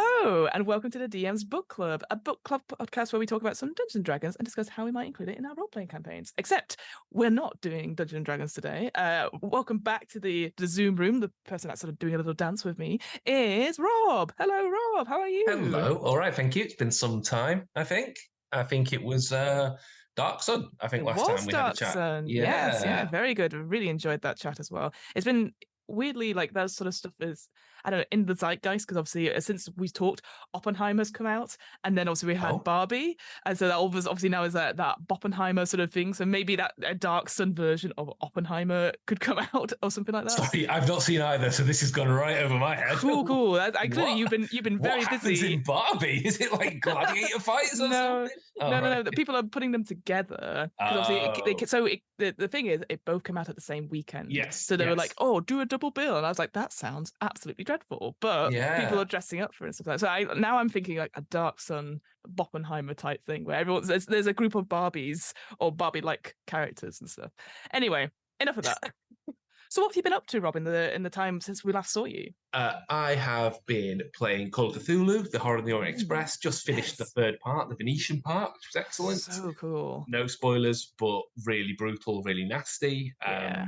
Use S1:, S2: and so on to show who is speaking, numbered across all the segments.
S1: Hello, and welcome to the DM's Book Club, a book club podcast where we talk about some Dungeons and Dragons and discuss how we might include it in our role-playing campaigns. Except we're not doing Dungeons and Dragons today. Welcome back to the Zoom room. The person that's sort of doing a little dance with me is Rob. Hello, Rob. How are you?
S2: Hello. All right, thank you. It's been some time, I think. I think it was Dark Sun, last time we had a chat.
S1: Sun.
S2: Yeah.
S1: Yes, very good. Really enjoyed that chat as well. It's been weirdly like that sort of stuff is, I don't know, in the zeitgeist, because obviously since we talked, Oppenheimer's come out, and then also we had Barbie, and so that obviously now is that Boppenheimer sort of thing. So maybe that a Dark Sun version of Oppenheimer could come out or something like that.
S2: Sorry, I've not seen either, so this has gone right over my head.
S1: Cool. I clearly you've been very
S2: what
S1: busy.
S2: Happens in Barbie? Is it like gladiator fights or something?
S1: No. The people are putting them together. Obviously, the thing is, it both come out at the same weekend.
S2: Yes.
S1: So they were like, "Oh, do a double bill," and I was like, "That sounds absolutely dreadful." But people are dressing up for it and stuff like that. So now I'm thinking like a Dark Sun Boppenheimer type thing where there's a group of Barbies or Barbie-like characters and stuff. Anyway, enough of that. So what have you been up to, Rob, in the time since we last saw you?
S2: I have been playing Call of Cthulhu, The Horror of the Orient Express. Just finished the third part, the Venetian part, which was excellent.
S1: So cool.
S2: No spoilers, but really brutal, really nasty.
S1: Yeah.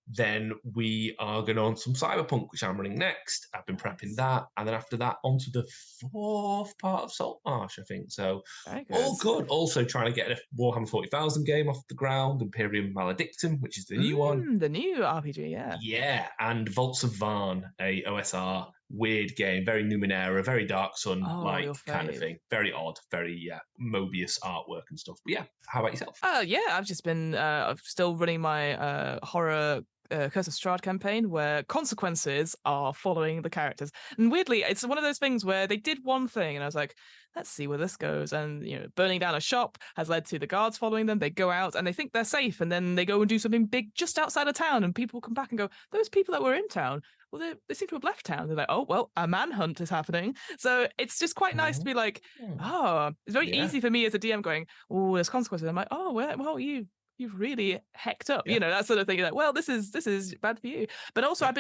S2: Then we are going on some Cyberpunk, which I'm running next. I've been prepping that. And then after that, onto the fourth part of Saltmarsh, I think. So all good. Also trying to get a Warhammer 40,000 game off the ground, Imperium Maledictum, which is the new one.
S1: The new RPG, yeah.
S2: Yeah, and Vaults of Varn, a OSR weird game, very Numenera, very Dark Sun like kind of thing. Very odd, very Mobius artwork and stuff. But yeah, how about yourself?
S1: I've just been still running my horror Curse of Strahd campaign, where consequences are following the characters. And weirdly, it's one of those things where they did one thing and I was like, let's see where this goes. And, burning down a shop has led to the guards following them. They go out and they think they're safe, and then they go and do something big just outside of town, and people come back and go, those people that were in town, well, they seem to have left town. They're like, oh, well, a manhunt is happening. So it's just quite nice to be like, it's very easy for me as a DM going, oh, there's consequences. I'm like, oh, well, you've really hecked up, that sort of thing. You're like, well, this is bad for you. But also, I've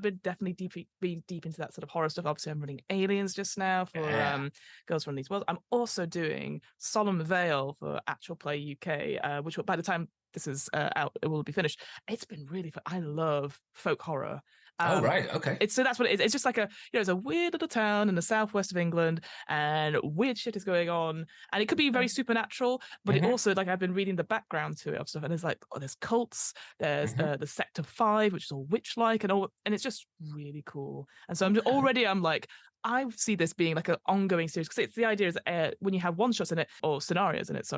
S1: been definitely deep into that sort of horror stuff. Obviously, I'm running Aliens just now for Girls Run These Worlds. I'm also doing Solemn Veil for Actual Play UK, which by the time this is out, it will be finished. It's been really fun. I love folk horror.
S2: Okay.
S1: So that's what it is. It's just like it's a weird little town in the southwest of England, and weird shit is going on, and it could be very supernatural, but it also, like, I've been reading the background to it of stuff, and there's like, there's cults, there's the Sector 5, which is all witch-like, and it's just really cool. And so I'm like, I see this being like an ongoing series, because it's the idea is when you have one shots in it, or scenarios in it,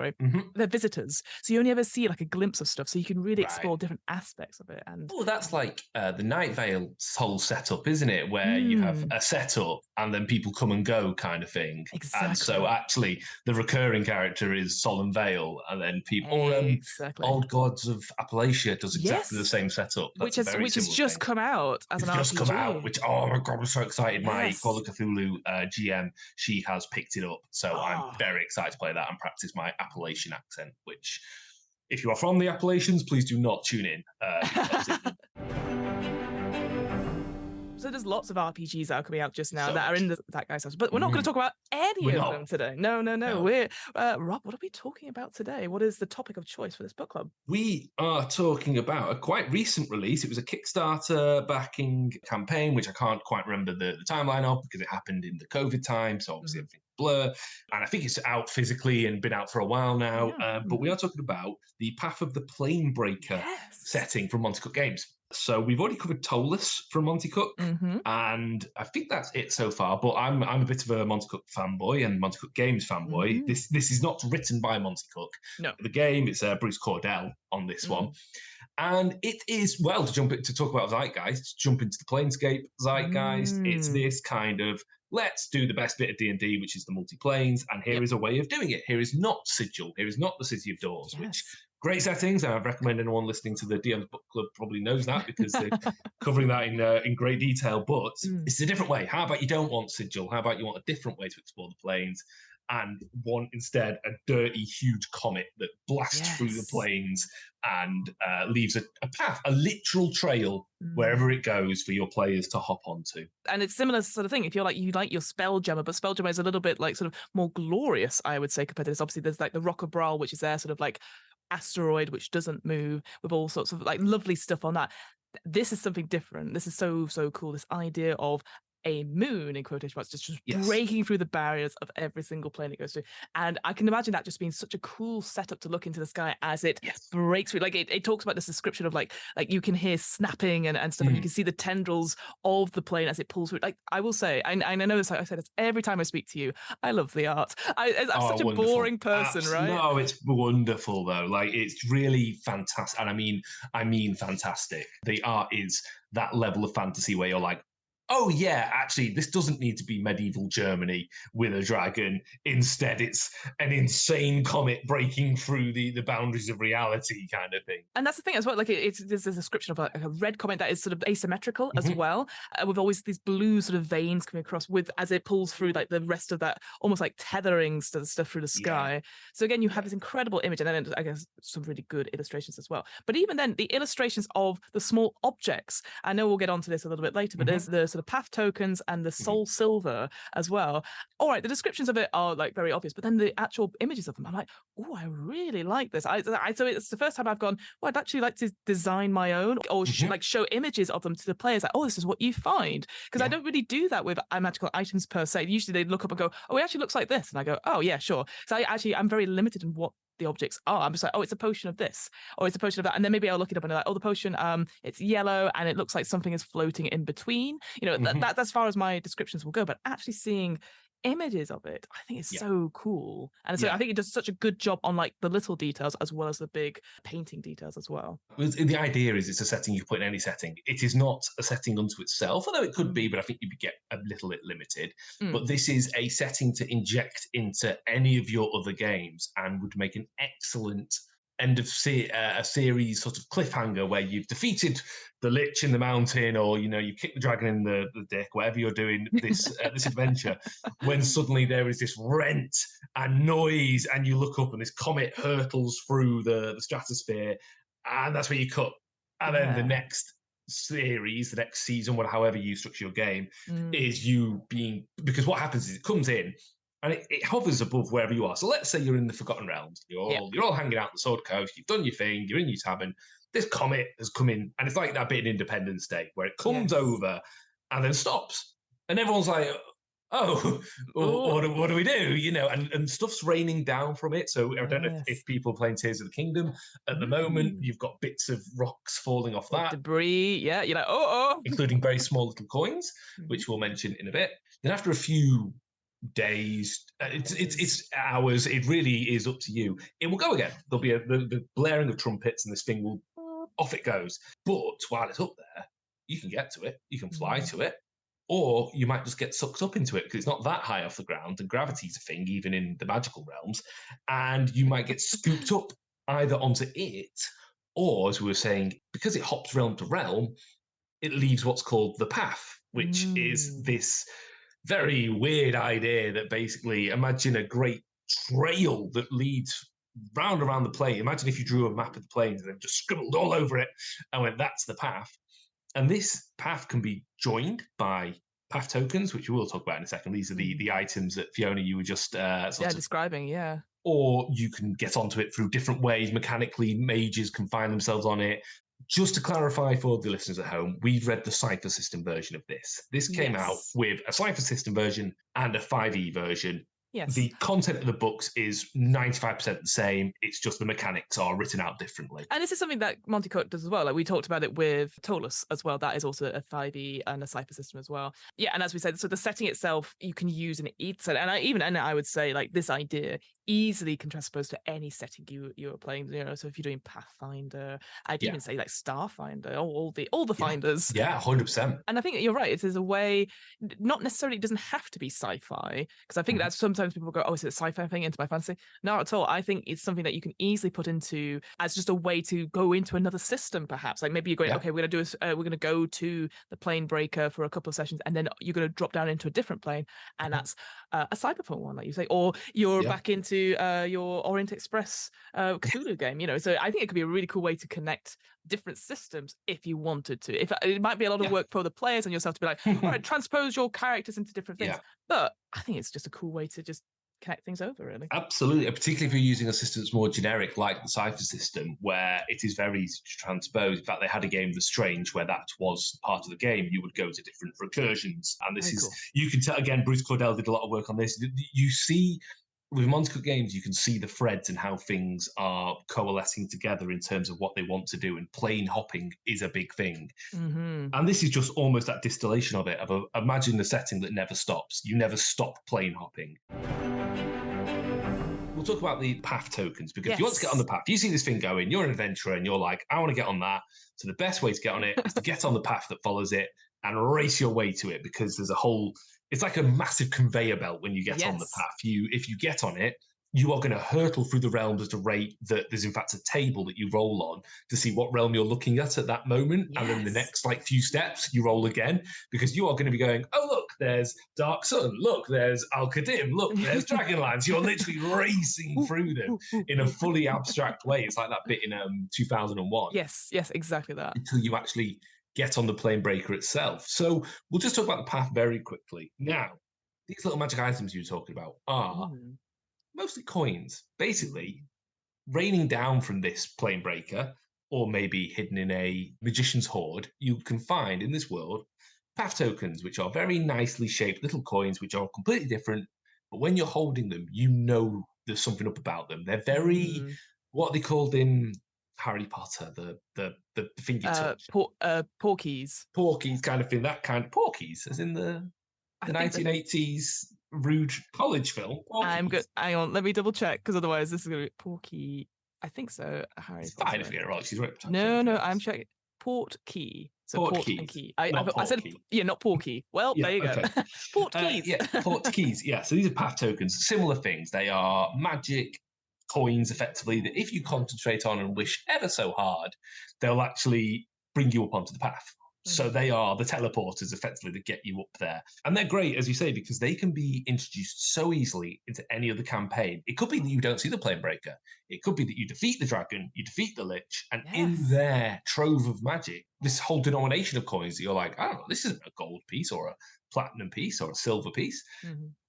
S1: they're visitors, so you only ever see like a glimpse of stuff, so you can really explore different aspects of it. And
S2: that's like the Night Vale whole setup, isn't it? Where you have a setup and then people come and go kind of thing.
S1: Exactly.
S2: And so actually the recurring character is Solemn Veil, and then people Old Gods of Appalachia does exactly the same setup.
S1: Which has just come out as an RPG.
S2: Just come out, which, oh my God, I'm so excited. My Call of Cthulhu GM, she has picked it up, so I'm very excited to play that and practice my Appalachian accent, which, if you are from the Appalachians, please do not tune in.
S1: So there's lots of RPGs that are coming out just now that are in that guy's house, but we're not going to talk about any of them today. No. We're Rob, what are we talking about today? What is the topic of choice for this book club?
S2: We are talking about a quite recent release. It was a Kickstarter backing campaign, which I can't quite remember the timeline of, because it happened in the COVID time, so obviously everything blur. And I think it's out physically and been out for a while now. But we are talking about the Path of the Planebreaker setting from Monte Cook Games. So we've already covered Tolus from Monte Cook, and I think that's it so far. But I'm a bit of a Monte Cook fanboy and Monte Cook Games fanboy. This is not written by Monte Cook.
S1: No,
S2: the game, it's Bruce Cordell on this one, and it is, well, to talk about Zeitgeist, jump into the Planescape Zeitgeist. It's this kind of, let's do the best bit of D&D, which is the multi-planes, and here is a way of doing it. Here is not Sigil. Here is not the City of Doors, which great settings. I recommend anyone listening to the DM's Book Club probably knows that, because they're covering that in great detail. But it's a different way. How about you don't want Sigil? How about you want a different way to explore the planes? and want instead a dirty, huge comet that blasts through the
S1: Yes.
S2: plains and leaves a path, a literal trail wherever
S1: Mm.
S2: it goes for your players to hop onto.
S1: And it's similar sort of thing. If you're like, you like your Spelljammer, but Spelljammer is a little bit like sort of more glorious, I would say, compared to this. Obviously, there's like the Rock of Brawl, which is their sort of like asteroid, which doesn't move, with all sorts of like lovely stuff on that. This is something different. This is so, so cool. This idea of a moon, in quotation marks, just
S2: Yes.
S1: breaking through the barriers of every single plane it goes through. And I can imagine that just being such a cool setup to look into the sky as it
S2: Yes.
S1: breaks through. Like it talks about this description of like you can hear snapping and stuff, and you
S2: Mm.
S1: can see the tendrils of the plane as it pulls through. Like I will say, and I know this, I say this every time I speak to you, I love the art. I'm
S2: Oh,
S1: such a
S2: wonderful.
S1: boring person, right?
S2: No, it's wonderful though. Like it's really fantastic. And I mean fantastic. The art is that level of fantasy where you're like, oh yeah, actually, this doesn't need to be medieval Germany with a dragon. Instead, it's an insane comet breaking through the boundaries of reality kind of thing.
S1: And that's the thing as well. Like there's a description of a red comet that is sort of asymmetrical as
S2: Mhm.
S1: well, with always these blue sort of veins coming across with as it pulls through like the rest of that almost like tethering stuff through the
S2: Yeah.
S1: sky. So again, you have
S2: Yeah.
S1: this incredible image, and then I guess some really good illustrations as well. But even then, the illustrations of the small objects. I know we'll get onto this a little bit later, but
S2: Mhm.
S1: there's the sort of path tokens and the
S2: Mhm.
S1: soul silver as well. All right, the descriptions of it are like very obvious, but then the actual images of them, I'm like, oh, I really like this. So it's the first time I've gone, well, I'd actually like to design my own or
S2: Mhm.
S1: like show images of them to the players. Like, oh, this is what you find. Because I
S2: Yeah.
S1: don't really do that with magical items per se. Usually they look up and go, oh, it actually looks like this. And I go, oh, yeah, sure. So I'm very limited in what the objects are. I'm just like, oh, it's a potion of this, or it's a potion of that. And then maybe I'll look it up and they're like, oh, the potion, it's yellow and it looks like something is floating in between. You know,
S2: Mhm.
S1: that's as far as my descriptions will go. But actually seeing images of it, I think is
S2: Yeah.
S1: so cool. And so I
S2: Yeah.
S1: think it does such a good job on like the little details as well as the big painting details as well.
S2: The idea is it's a setting you put in any setting. It is not a setting unto itself, although it could be,
S1: Mm.
S2: but I think you'd get a little bit limited.
S1: Mm.
S2: But this is a setting to inject into any of your other games and would make an excellent end of a series sort of cliffhanger where you've defeated the lich in the mountain, or you kick the dragon in the dick, whatever you're doing this adventure. When suddenly there is this rent and noise, and you look up and this comet hurtles through the stratosphere, and that's where you cut. And then the
S1: Yeah.
S2: next series, the next season, however you structure your game,
S1: Mm.
S2: is you being, because what happens is it comes in and it hovers above wherever you are. So let's say you're in the Forgotten Realms,
S1: Yeah.
S2: you're all hanging out on the Sword Coast, you've done your thing, you're in your tavern. This comet has come in, and it's like that bit in Independence Day where it comes
S1: Yes.
S2: over and then stops, and everyone's like, oh,
S1: Oh,
S2: what do we do? And stuff's raining down from it. So I don't know if
S1: yes.
S2: people are playing Tears of the Kingdom at the moment.
S1: Mm.
S2: You've got bits of rocks falling off
S1: The
S2: that,
S1: debris. Yeah. You're like, oh.
S2: including very small little coins,
S1: Mhm.
S2: which we'll mention in a bit. Then after a few days, it's hours. It really is up to you. It will go again. There'll be the blaring of trumpets, and this thing will off it goes. But while it's up there, you can get to it. You can fly
S1: Mm.
S2: to it, or you might just get sucked up into it because it's not that high off the ground, and gravity's a thing even in the magical realms, and you might get scooped up either onto it, or as we were saying, because it hops realm to realm, it leaves what's called the path, which is
S1: Mm.
S2: this very weird idea that basically, imagine a great trail that leads round around the plane. Imagine if you drew a map of the plains and then just scribbled all over it and went, that's the path. And this path can be joined by path tokens, which we will talk about in a second. These are
S1: Mm.
S2: the items that Fiona, you were just
S1: Yeah,
S2: sort of,
S1: describing. Yeah.
S2: or you can get onto it through different ways. Mechanically, mages can find themselves on it. Just to clarify for the listeners at home, we've read the Cypher System version of this. This came out
S1: Yes.
S2: with a Cypher System version and a 5e version.
S1: Yes.
S2: The content of the books is 95% the same. It's just the mechanics are written out differently.
S1: And this is something that Monty Cook does as well. Like we talked about it with Tolus as well. That is also a 5e and a Cypher system as well. Yeah, and as we said, so the setting itself you can use in each set. And I would say like this idea easily can transpose to any setting you are playing. So if you're doing Pathfinder, I'd
S2: Yeah.
S1: even say like Starfinder, all the
S2: Yeah.
S1: finders.
S2: Yeah, 100%.
S1: And I think you're right. It is a way, not necessarily, it doesn't have to be sci-fi, because I think that sometimes people go, oh, is it a sci-fi thing into my fantasy? No, at all. I think it's something that you can easily put into as just a way to go into another system, perhaps. Like maybe you're going,
S2: Yeah.
S1: okay, we're going to go to the Planebreaker for a couple of sessions, and then you're going to drop down into a different plane, and that's a cyberpunk one, like you say, or you're back into your Orient Express Cthulhu game. So I think it could be a really cool way to connect different systems if you wanted to. If it might be a lot of work for the players and yourself to be like, all right, transpose your characters into different things.
S2: Yeah.
S1: But I think it's just a cool way to just connect things over, really.
S2: Absolutely, particularly if you're using a system that's more generic, like the Cypher system, where it is very easy to transpose. In fact, they had a game, The Strange, where that was part of the game. You would go to different recursions, and this is, you can tell, again, Bruce Cordell did a lot of work on this. You see, with Monster Games, you can see the threads and how things are coalescing together in terms of what they want to do, and plane hopping is a big thing. And this is just almost that distillation of it, imagine a setting that never stops. You never stop plane hopping. We'll talk about the path tokens, because if you want to get on the path, you see this thing going, you're an adventurer and you're like, I want to get on that. So the best way to get on it is to get on the path that follows it and race your way to it, because there's it's like a massive conveyor belt when you get on the path. If you get on it, you are going to hurtle through the realms at a rate that there's in fact a table that you roll on to see what realm you're looking at that moment. And then the next few steps you roll again, because you are going to be going, oh, look, there's Dark Sun. Look, there's Al-Qadim. Look, there's Dragonlance. You're literally racing through them in a fully abstract way. It's like that bit in 2001.
S1: Yes, exactly that.
S2: Until you actually get on the Planebreaker itself. So we'll just talk about the path very quickly. Now, these little magic items you were talking about are mostly coins, basically raining down from this Planebreaker, or maybe hidden in a magician's hoard. You can find in this world path tokens, which are very nicely shaped little coins, which are completely different. But when you're holding them, you know there's something up about them. They're very, what are they called in Harry Potter? The thing you touch.
S1: Porkies.
S2: Porkies kind of thing. That kind of Porkies, as in the 1980s rude college film.
S1: I'm good. Hang on, let me double check, because otherwise this is going to be Porky. I think so. Harry Potter.
S2: Fine if you get it right. She's right.
S1: No, I'm checking. Portkey. So port and key. I said, not Porky. Well, there you go. Port keys.
S2: Port keys. Yeah. So these are path tokens. Similar things. They are magic coins, effectively, that if you concentrate on and wish ever so hard, they'll actually bring you up onto the path. So they are the teleporters, effectively, that get you up there. And they're great, as you say, because they can be introduced so easily into any other campaign. It could be that you don't see the Planebreaker. It could be that you defeat the dragon, you defeat the lich, and in their trove of magic, this whole denomination of coins that you're like, oh, this isn't a gold piece or a platinum piece or a silver piece.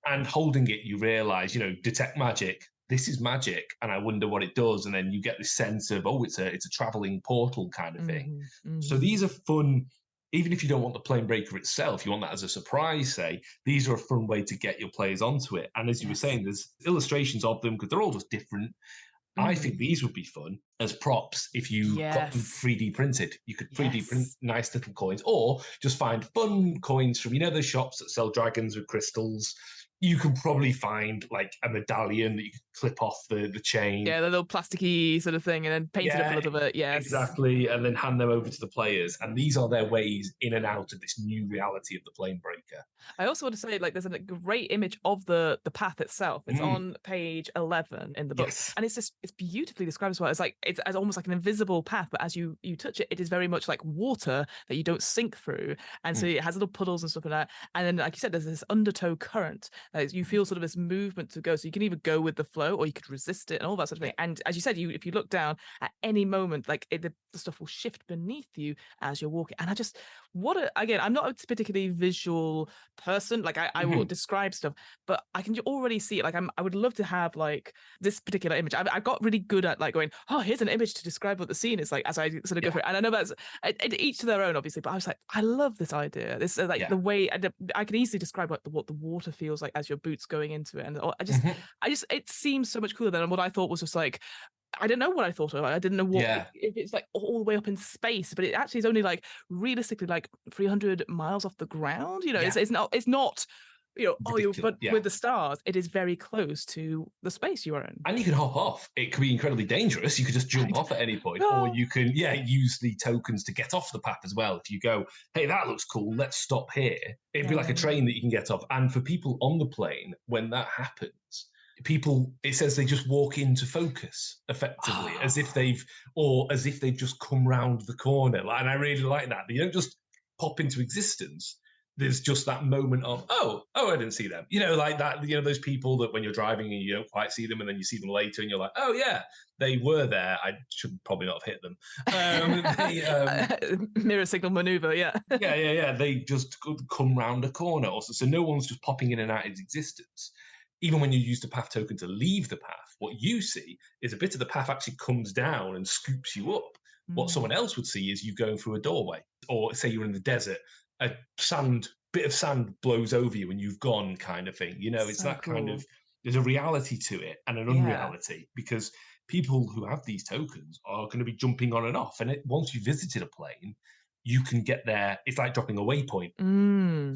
S2: And holding it, you realize, detect magic. This is magic, and I wonder what it does. And then you get this sense of, oh, it's a traveling portal kind of thing. So these are fun. Even if you don't want the Planebreaker itself, you want that as a surprise, say, these are a fun way to get your players onto it. And as you were saying, there's illustrations of them because they're all just different. I think these would be fun as props if you got them 3D printed. You could 3D print nice little coins, or just find fun coins from, the shops that sell dragons with crystals. You can probably find like a medallion that you can clip off the chain.
S1: Yeah, the little plasticky sort of thing, and then paint it up a little bit. Yes,
S2: exactly. And then hand them over to the players. And these are their ways in and out of this new reality of the Planebreaker. I
S1: also want to say, there's a great image of the path itself. It's on page 11 in the book, and it's beautifully described as well. It's almost like an invisible path, but as you touch it, it is very much like water that you don't sink through, and so it has little puddles and stuff like that. And then, like you said, there's this undertow current. You feel sort of this movement to go, so you can either go with the flow or you could resist it and all that sort of thing. And as you said, if you look down at any moment, the stuff will shift beneath you as you're walking. And again, I'm not a particularly visual person. I will describe stuff, but I can already see it. I would love to have this particular image. I got really good at going, oh, here's an image to describe what the scene is like as I sort of go through it. And I know that's each to their own, obviously, but I was like, I love this idea. This the way I can easily describe what the water feels like as your boots going into it. And it seems so much cooler than what I thought was just I don't know what I thought of. I didn't know if it's all the way up in space, but it actually is only realistically 300 miles off the ground. It's not
S2: ridiculous.
S1: But with the stars, it is very close to the space you are in.
S2: And you can hop off. It could be incredibly dangerous. You could just jump off at any point, or you can, use the tokens to get off the path as well. If you go, hey, that looks cool, let's stop here. It'd be like a train that you can get off. And for people on the plane, when that happens, it says they just walk into focus effectively, as if they've just come round the corner. And I really like that. You don't just pop into existence. There's just that moment of, oh, I didn't see them. Like that, those people that when you're driving and you don't quite see them and then you see them later and you're like, oh yeah, they were there. I should probably not have hit them.
S1: Mirror signal maneuver, yeah.
S2: yeah. They just come round a corner also. So no one's just popping in and out of existence. Even when you use the path token to leave the path, what you see is a bit of the path actually comes down and scoops you up. What someone else would see is you going through a doorway, or say you're in the desert, a bit of sand blows over you and you've gone, kind of thing. It's so that cool. Kind of, there's a reality to it and an unreality, because people who have these tokens are going to be jumping on and off. And once you visited a plane, you can get there. It's like dropping a waypoint.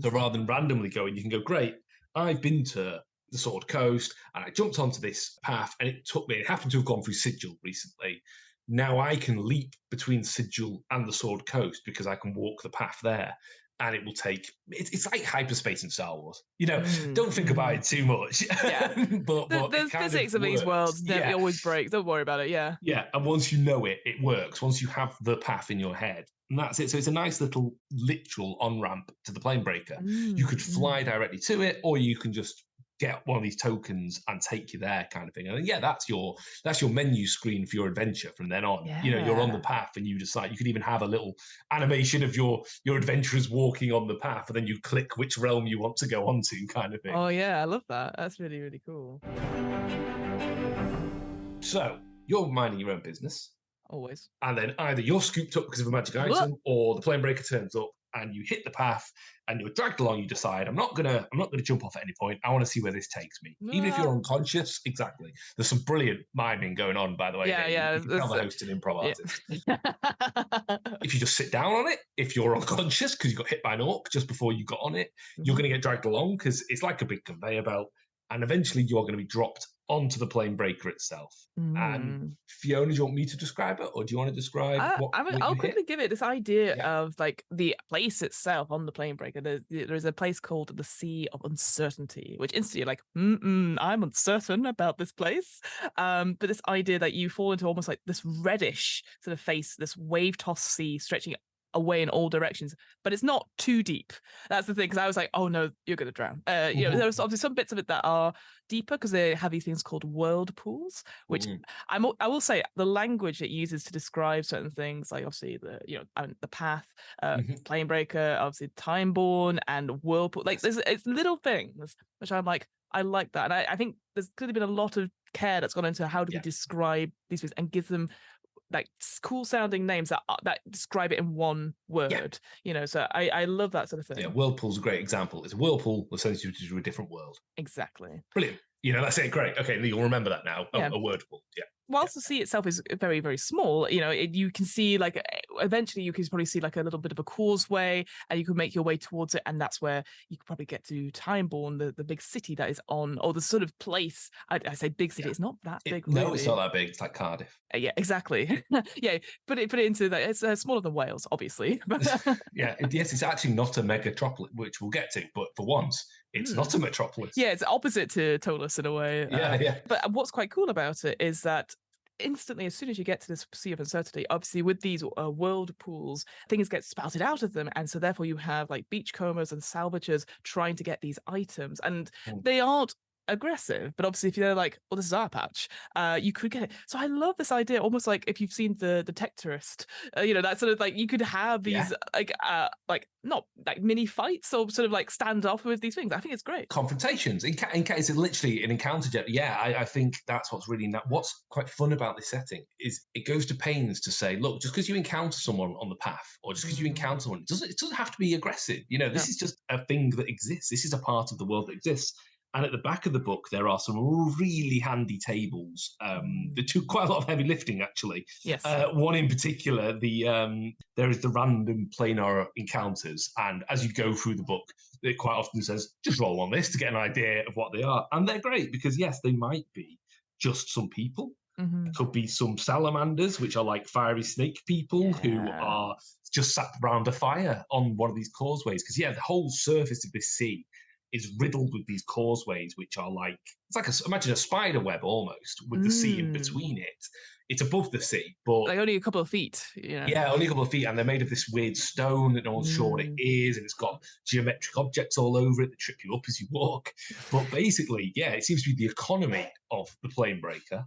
S2: So rather than randomly going, you can go, great, I've been to the Sword Coast and I jumped onto this path and it happened to have gone through Sigil recently. Now I can leap between Sigil and the Sword Coast because I can walk the path there. And it will take, it's like hyperspace in Star Wars. Don't think about it too much.
S1: Yeah.
S2: but
S1: the physics of these worlds never always break. Don't worry about it, yeah.
S2: Yeah, and once you know it, it works. Once you have the path in your head. And that's it. So it's a nice little literal on-ramp to the Planebreaker. You could fly directly to it, or you can just get one of these tokens and take you there, kind of thing. And that's your menu screen for your adventure from then on. You're on the path and you decide. You could even have a little animation of your adventurers walking on the path, and then you click which realm you want to go on to, kind of thing.
S1: Oh yeah, I love that. That's really, really cool.
S2: So you're minding your own business.
S1: Always.
S2: And then either you're scooped up because of a magic item, or the Planebreaker turns up and you hit the path and you're dragged along. You decide, I'm not gonna jump off at any point. I want to see where this takes me. Even if you're unconscious, exactly. There's some brilliant miming going on, by the way.
S1: Yeah.
S2: You can tell the host and improv artist. If you just sit down on it, if you're unconscious because you got hit by an orc just before you got on it, you're going to get dragged along because it's like a big conveyor belt, and eventually you are going to be dropped onto the Planebreaker itself. And Fiona, do you want me to describe it, or do you want to describe
S1: I'll quickly give it this idea of like the place itself on the Planebreaker. There's a place called the Sea of Uncertainty, which instantly you're like, I'm uncertain about this place. But this idea that you fall into almost like this reddish sort of face, this wave-tossed sea stretching away in all directions, but it's not too deep. That's the thing, because I was like, oh no, you're going to drown. There are obviously some bits of it that are deeper because they have these things called whirlpools, which I will say the language it uses to describe certain things, like obviously the path, Planebreaker, obviously Timeborn, and whirlpool. Like it's little things which I'm like, I like that, and I think there's clearly been a lot of care that's gone into how do we describe these things and give them like cool sounding names that describe it in one word. So I love that sort of thing.
S2: Whirlpool's a great example. It's a whirlpool that sends you to a different world.
S1: Exactly.
S2: Brilliant. That's it. Great. Okay, you'll remember that now. A word pool.
S1: Whilst the sea itself is very, very small, you can see like eventually you can probably see like a little bit of a causeway, and you can make your way towards it, and that's where you could probably get to Timeborn, the big city that is on, or the sort of place. I say big city, it's not that big.
S2: No, it's not that big. It's like Cardiff.
S1: Yeah, exactly. Put it into that. It's smaller than Wales, obviously.
S2: Yes, it's actually not a megatropolis, which we'll get to. But for once, it's not a metropolis.
S1: Yeah, it's opposite to Tolus in a way. But what's quite cool about it is that instantly, as soon as you get to this Sea of Uncertainty, obviously with these whirlpools, things get spouted out of them, and so therefore you have like beachcombers and salvagers trying to get these items, and they aren't aggressive, but obviously if you're like, well, this is our patch, you could get it. So I love this idea, almost like if you've seen the Detectorist, that sort of like you could have these like not like mini fights or sort of like stand off with these things. I think it's great.
S2: Confrontations in case it's literally an encounter. I think that's what's really what's quite fun about this setting is it goes to pains to say, look, just because you encounter someone on the path, or just because you encounter someone, it doesn't have to be aggressive. This is just a thing that exists. This is a part of the world that exists. And at the back of the book, there are some really handy tables. They do quite a lot of heavy lifting, actually.
S1: Yes.
S2: One in particular, there is the random planar encounters. And as you go through the book, it quite often says, just roll on this to get an idea of what they are. And they're great because, yes, they might be just some people.
S1: Mm-hmm.
S2: Could be some salamanders, which are like fiery snake people who
S1: Yeah.
S2: are just sat around a fire on one of these causeways. Because, yeah, the whole surface of this sea is riddled with these causeways, which are like, it's like, imagine a spider web almost with the sea in between it. It's above the sea, but
S1: Like only a couple of feet, you know.
S2: yeah, only a couple of feet, and they're made of this weird stone that no one's sure what it is, and it's got geometric objects all over it that trip you up as you walk. But basically, yeah, it seems to be the economy of the Planebreaker,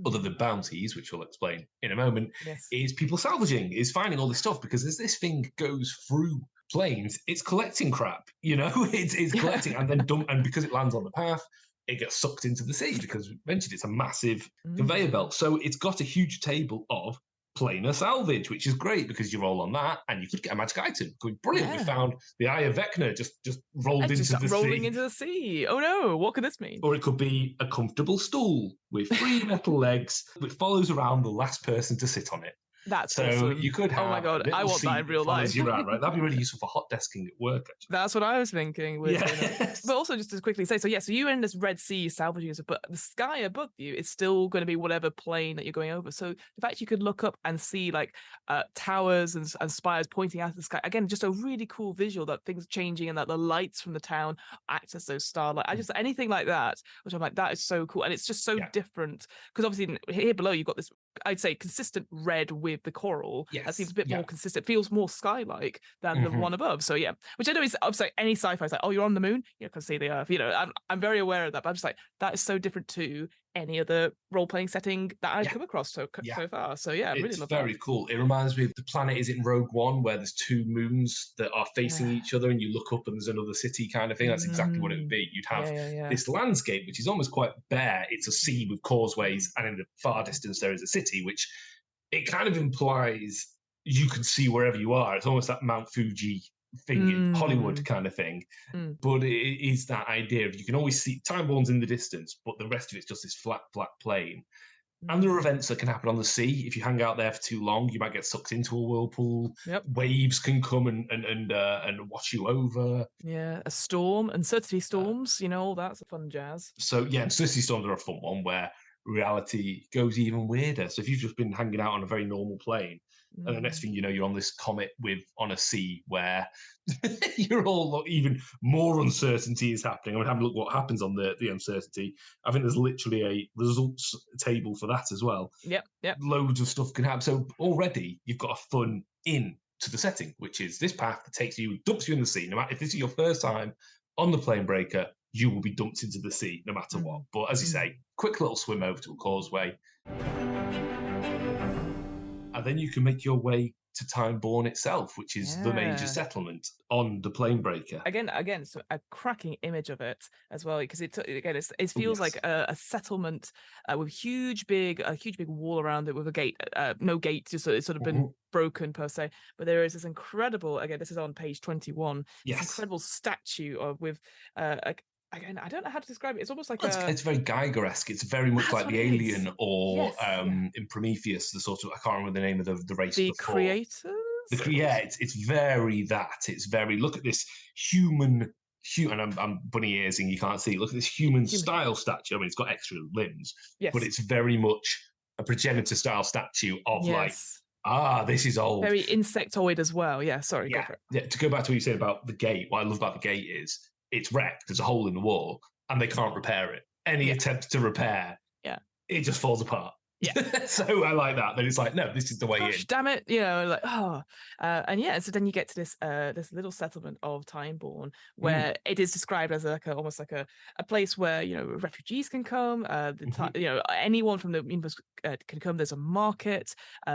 S2: other than bounties, which we'll explain in a moment,
S1: Yes.
S2: is people salvaging, is finding all this stuff, because as this thing goes through planes, it's collecting crap, it's collecting and then and because it lands on the path, it gets sucked into the sea because mentioned it's a massive conveyor belt. So it's got a huge table of planar salvage, which is great because you roll on that and you could get a magic item. Good, brilliant. We found the Eye of Vecna just rolled into the
S1: rolling
S2: sea.
S1: into the sea. Oh no, what could this mean?
S2: Or it could be a comfortable stool with 3 metal legs that follows around the last person to sit on it.
S1: That's
S2: so
S1: awesome.
S2: you could have
S1: oh my god, I want that in real life.
S2: You around, right? That'd be really useful for hot desking at work, actually.
S1: That's what I was thinking.
S2: Yes.
S1: But also just to quickly say, so you're in this Red Sea salvaging, but the sky above you is still going to be whatever plane that you're going over. So the fact you could look up and see like towers and spires pointing out of the sky, again, just a really cool visual that things are changing and that the lights from the town act as those starlight. I just anything like that, which I'm like, that is so cool. And it's just so different because obviously here below you've got this, I'd say, consistent red with the coral.
S2: Yes.
S1: That seems a bit more consistent, feels more sky-like than the one above. So yeah, which I know is obviously any sci-fi is like, oh, you're on the moon, you can see the Earth. I'm very aware of that, but I'm just like, that is so different to any other role-playing setting that I've come across so far. So yeah, I really love
S2: very cool. It reminds me of the planet is in Rogue One, where there's 2 moons that are facing each other, and you look up and there's another city kind of thing. That's exactly what it would be. You'd have this landscape, which is almost quite bare. It's a sea with causeways, and in the far distance there is a city, which it kind of implies you can see wherever you are. It's almost that Mount Fuji thing in Hollywood kind of thing. But it is that idea of you can always see Time-Born's in the distance, but the rest of it's just this flat plain. And there are events that can happen on the sea. If you hang out there for too long, you might get sucked into a whirlpool. Waves can come and wash you over.
S1: Yeah, a storm, uncertainty storms, all that's a fun jazz.
S2: So yeah, uncertainty storms are a fun one where reality goes even weirder. So if you've just been hanging out on a very normal plane, and the next thing you know, you're on this comet on a sea where you're all even more uncertainty is happening. I mean, have a look what happens on the uncertainty. I think there's literally a results table for that as well.
S1: Yep.
S2: Loads of stuff can happen. So already you've got a fun in to the setting, which is this path that takes you, dumps you in the sea. No matter if this is your first time on the Planebreaker, you will be dumped into the sea no matter what. But as you say, quick little swim over to a causeway. And then you can make your way to Time-Born itself, which is the major settlement on the Planebreaker.
S1: Again, so a cracking image of it as well, because it feels like a settlement with a huge big wall around it with a gate, no gate, just it's sort of been broken per se. But there is this incredible, again, this is on page 21, this incredible statue with again, I don't know how to describe it. It's almost like
S2: it's very Geiger-esque. It's very much like the Alien or in Prometheus, the sort of, I can't remember the name of the race
S1: the
S2: before.
S1: Creators.
S2: It's very that. It's very, look at this human, and I'm bunny earsing, you can't see. Look at this human style statue. I mean, it's got extra limbs, but it's very much a progenitor style statue of like, this is old.
S1: Very insectoid as well. Yeah, sorry. Go for it.
S2: Yeah, to go back to what you said about the gate, what I love about the gate is it's wrecked. There's a hole in the wall, and they can't repair it. Any attempt to repair, it just falls apart. Yeah. So I like that. Then it's like, no, this is the way in.
S1: Damn it, like, and so then you get to this little settlement of Time-Born where it is described as almost like a place where refugees can come. Anyone from the universe can come. There's a market.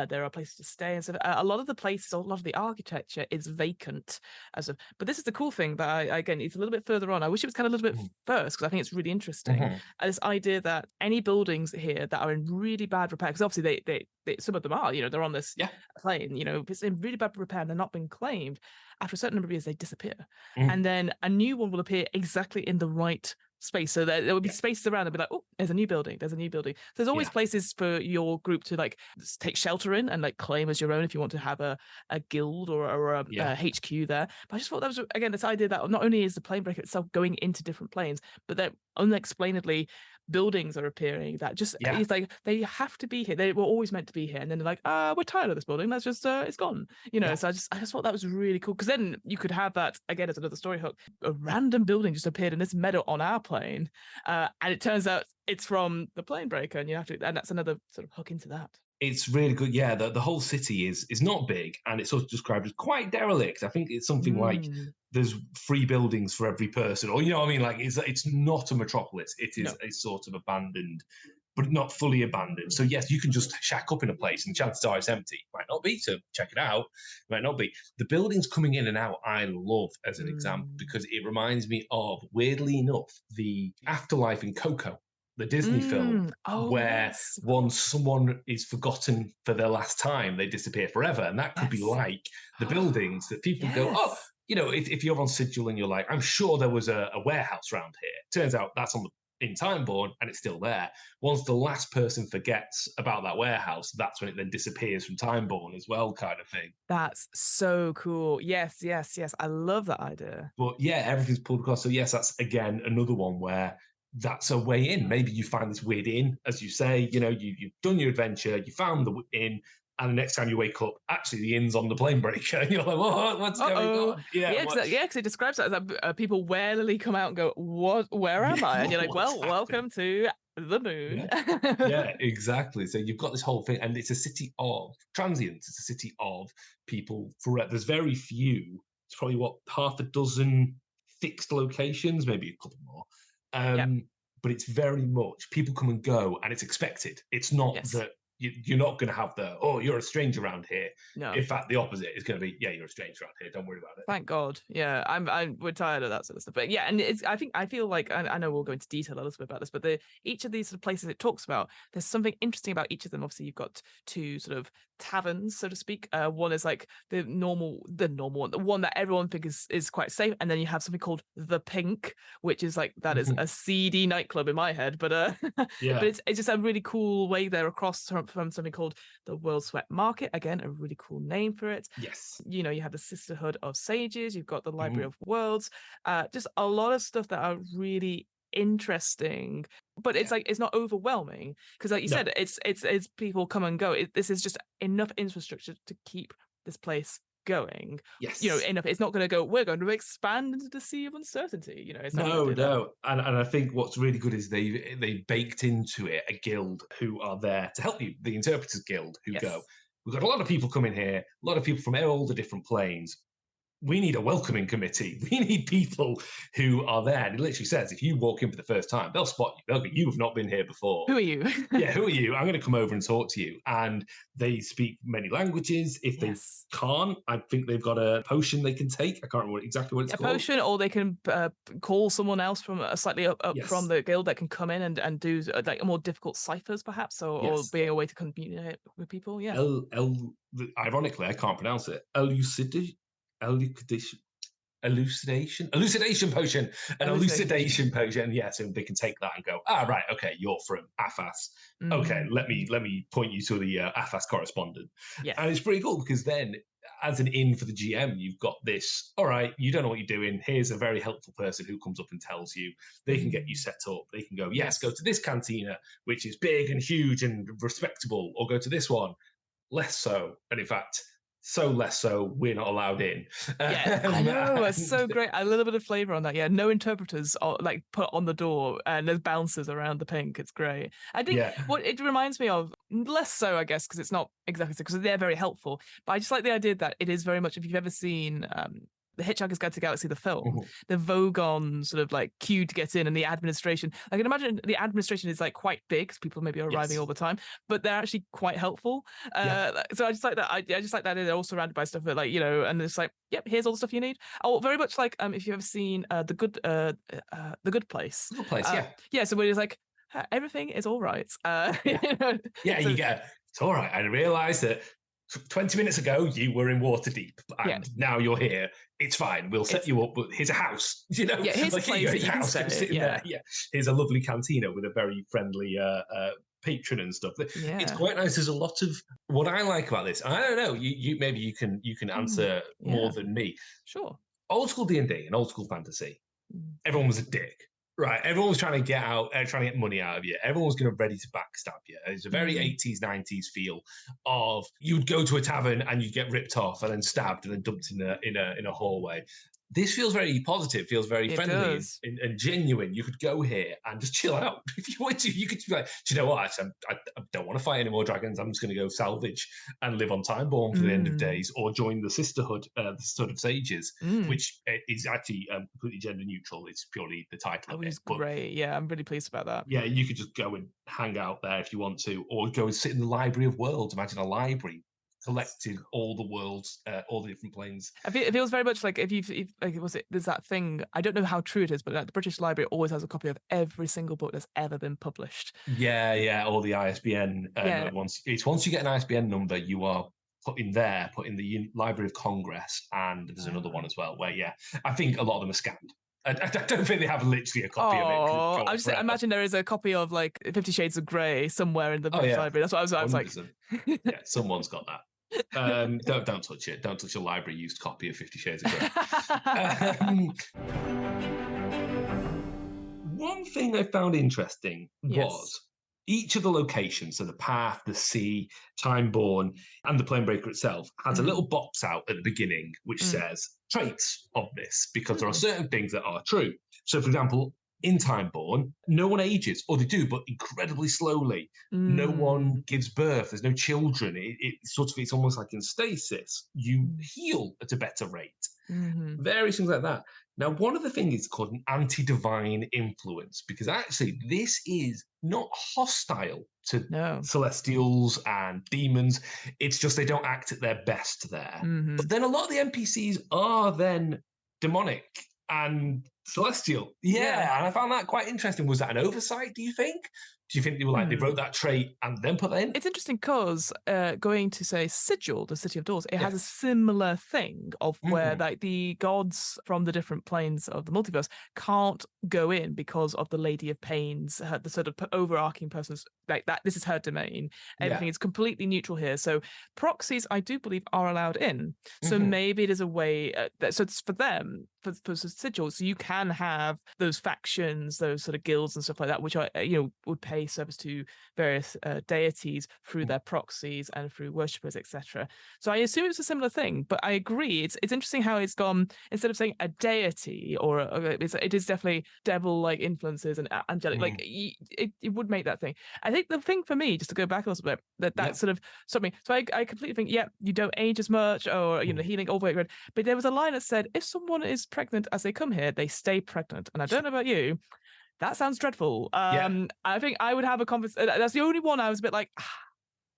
S1: There are places to stay and stuff. A lot of the places, a lot of the architecture is vacant but this is the cool thing that again, it's a little bit further on. I wish it was kind of a little bit first because I think it's really interesting. This idea that any buildings here that are in really bad repair, because obviously they some of them are, they're on this plane, if it's in really bad repair and they're not being claimed, after a certain number of years they disappear, and then a new one will appear exactly in the right space. So there would be
S2: Yeah.
S1: spaces around and be like, oh, there's a new building. There's a new building. There's always
S2: Yeah.
S1: places for your group to like take shelter in and like claim as your own if you want to have a guild or a
S2: Yeah.
S1: HQ there. But I just thought that was, again, this idea that not only is the Planebreaker itself going into different planes, but that unexplainedly buildings are appearing that just
S2: Yeah.
S1: it's like they have to be here. They were always meant to be here, and then they're like, we're tired of this building. Let's just it's gone.
S2: Yeah.
S1: So I just thought that was really cool because then you could have that again as another story hook. A random building just appeared in this meadow on our plane, and it turns out it's from the Planebreaker, and you have to, and that's another sort of hook into that.
S2: It's really good. Yeah, the whole city is not big, and it's sort of described as quite derelict. I think it's something like
S1: Mm,
S2: there's 3 buildings for every person, or you know what I mean. Like it's not a metropolis. It is
S1: no.
S2: a sort of abandoned, but not fully abandoned. So yes, you can just shack up in a place, and chances are it's empty. Might not be. So check it out. Might not be. The buildings coming in and out, I love as an example
S1: Mm.
S2: because it reminds me of, weirdly enough, the afterlife in Coco, the Disney film,
S1: Oh
S2: where
S1: yes, of
S2: once
S1: course.
S2: someone is forgotten for their last time, they disappear forever. And that could be
S1: Yes.
S2: like the buildings that people go, oh,
S1: Yes.
S2: you know, if you're on Sigil and you're like, I'm sure there was a warehouse around here. Turns out that's on the in Timeborn and it's still there. Once the last person forgets about that warehouse, that's when it then disappears from Timeborn as well, kind of thing.
S1: That's so cool. Yes, yes, yes. I love that idea.
S2: But yeah, everything's pulled across. So yes, that's again another one where that's a way in. Maybe you find this weird inn, as you say. You know, you've done your adventure, you found the inn, and the next time you wake up, actually the inn's on the Planebreaker, and you're like, what's going
S1: Uh-oh.
S2: on? Yeah,
S1: Yeah,
S2: what?
S1: because it describes that as people warily come out and go, "What? Where am
S2: Yeah,
S1: I?" And you're like,
S2: what's
S1: "Well,
S2: happened?
S1: welcome to the moon."
S2: Yeah, yeah, exactly. So you've got this whole thing, and it's a city of transients. It's a city of people. There's very few. It's probably what, half a dozen fixed locations, maybe a couple more.
S1: Yep.
S2: But it's very much people come and go, and it's expected. It's not
S1: Yes.
S2: that you're not going to have the, oh, you're a stranger around here.
S1: No.
S2: In fact, the opposite is going to be, yeah, you're a stranger around here. Don't worry about it.
S1: Thank God. Yeah, we're tired of that sort of stuff. But yeah, and it's I feel like I know we'll go into detail a little bit about this, but each of these sort of places it talks about, there's something interesting about each of them. Obviously, you've got 2 sort of taverns, so to speak. One is like the normal one, the one that everyone thinks is quite safe, and then you have something called the Pink, which is like that is a seedy nightclub in my head, but but
S2: Yeah.
S1: it's just a really cool way there across from something called the World Sweat Market. Again, a really cool name for it.
S2: Yes.
S1: You know, you have the Sisterhood of Sages, you've got the Library
S2: Mhm.
S1: of Worlds, just a lot of stuff that are really interesting. But it's
S2: Yeah.
S1: like it's not overwhelming because, like you
S2: No.
S1: said, it's people come and go. This is just enough infrastructure to keep this place going. You know,
S2: Yes.
S1: enough. It's not going to go. We're going to expand into the sea of uncertainty. You know, it's not going
S2: No,
S1: to do that.
S2: no, and I think what's really good is they baked into it a guild who are there to help you. The Interpreters Guild who go,
S1: Yes.
S2: we've got a lot of people coming here, a lot of people from all the different planes. We need a welcoming committee. We need people who are there. And it literally says, if you walk in for the first time, they'll spot you. They'll go, you have not been here before.
S1: Who are you?
S2: Yeah, who are you? I'm going to come over and talk to you. And they speak many languages. If they
S1: Yes.
S2: can't, I think they've got a potion they can take. I can't remember exactly what it's
S1: A
S2: called.
S1: potion, or they can call someone else from slightly up from
S2: Yes.
S1: the guild that can come in and do like more difficult ciphers, perhaps, or
S2: Yes.
S1: be a way to communicate with people. Yeah.
S2: Ironically, I can't pronounce it. Elucidation, elucidation potion, an
S1: Elucidation potion.
S2: elucidation potion. Yeah, so they can take that and go, right, okay, you're from Afas. Okay, let
S1: Mm,
S2: me point you to the Afas correspondent, and it's
S1: yes.
S2: pretty cool because then, as an in for the GM, you've got this. All right, you don't know what you're doing. Here's a very helpful person who comes up and tells you. They can get you
S1: Mm,
S2: set up. They can go, yes, go
S1: yes.
S2: to this cantina, which is big and huge and respectable, or go to this one, less so. And in fact, so less so, we're not allowed in.
S1: Yeah, I know. It's
S2: And
S1: so great. A little bit of flavor on that. Yeah, no interpreters are like put on the door, and there's bouncers around the Pink. It's great. I think
S2: yeah,
S1: what it reminds me of, less so, I guess, because it's not exactly so, because they're very helpful. But I just like the idea that it is very much. If you've ever seen the Hitchhiker's Guide to the Galaxy, the film,
S2: mhm,
S1: the Vogon sort of like queue to get in, and the administration. I can imagine the administration is like quite big because people maybe are arriving
S2: yes,
S1: all the time, but they're actually quite helpful.
S2: yeah,
S1: So I just like that. I just like that they're all surrounded by stuff that, like, you know, and it's like, yep, here's all the stuff you need. Oh, very much like if you've ever seen the Good Place.
S2: good place, yeah,
S1: Yeah, so where it's like everything is all right.
S2: yeah,
S1: You know,
S2: yeah.
S1: so
S2: You get it's all right. I realise that 20 minutes ago, you were in Waterdeep,
S1: Yeah.
S2: and now you're here. It's fine. We'll set you up. Here's a house.
S1: Yeah, here's a
S2: like here you
S1: place
S2: go.
S1: that
S2: Here's a
S1: you can
S2: house. Go
S1: stay.
S2: sit in there. Yeah. Here's a lovely cantina with a very friendly patron and stuff. It's
S1: Yeah.
S2: quite nice. There's a lot of what I like about this. I don't know. Maybe you can answer more
S1: Yeah.
S2: than me.
S1: Sure.
S2: Old school D&D and old school fantasy.
S1: Mm.
S2: Everyone was a dick. Right, everyone was trying to get out, trying to get money out of you. Everyone was going to ready to backstab you. It's a very 80s, 90s feel of you would go to a tavern and you'd get ripped off and then stabbed and then dumped in a hallway. This feels very positive, feels very
S1: It
S2: friendly
S1: does.
S2: and genuine. You could go here and just chill out. If you want to, you could be like, do you know what? I don't want to fight any more dragons. I'm just going to go salvage and live on Timeborn for the end of days, or join the Sisterhood, the Sisterhood of Sages, which is actually completely gender neutral. It's purely the title of it.
S1: It's great. Yeah, I'm really pleased about that.
S2: Yeah, you could just go and hang out there if you want to, or go and sit in the Library of Worlds. Imagine a library collected all the worlds, all the different planes.
S1: It feels very much like if like, there's that thing, I don't know how true it is, but like the British Library always has a copy of every single book that's ever been published.
S2: Yeah, all the ISBN. Once you get an ISBN number, you are put in the Library of Congress, and there's another one as well where, I think a lot of them are scanned. I don't think they have literally a copy of it.
S1: I just imagine there is a copy of like 50 Shades of Grey somewhere in the British Library. That's what I was like.
S2: Yeah, someone's got that. Don't touch it. Don't touch a library used copy of 50 Shades of Grey. One thing I found interesting was each of the locations, so the path, the sea, Timeborn, and the Planebreaker itself, has a little box out at the beginning which says traits of this, because there are certain things that are true. So, for example, in Timeborn, no one ages, or they do, but incredibly slowly. No one gives birth. There's no children. It's almost like in stasis. You heal at a better rate. Various things like that. Now, one of the things is called an anti-divine influence, because actually this is not hostile to celestials and demons. It's just they don't act at their best there. But then a lot of the NPCs are then demonic and celestial. Yeah, and I found that quite interesting. Was that an oversight, do you think? Do you think they were like, they wrote that trait and then put that in?
S1: It's interesting because going to say Sigil, the City of Doors, it has a similar thing of where like the gods from the different planes of the multiverse can't go in because of the Lady of Pains, the sort of overarching person's like that. This is her domain. Everything is completely neutral here. So proxies, I do believe, are allowed in. So maybe it is a way. So it's for them, for Sigil, so you can have those factions, those sort of guilds and stuff like that, which are would pay service to various deities through their proxies and through worshippers, etc. So I assume it's a similar thing, but I agree. It's interesting how it's gone, instead of saying a deity or it is definitely devil-like influences and angelic. Like it would make that thing. I think the thing for me, just to go back a little bit, that sort of stopped me. So I completely think, you don't age as much, or healing all the way around. But there was a line that said, if someone is pregnant as they come here, they stay pregnant. And I don't know about you, that sounds dreadful. I think I would have a conversation. That's the only one I was a bit like,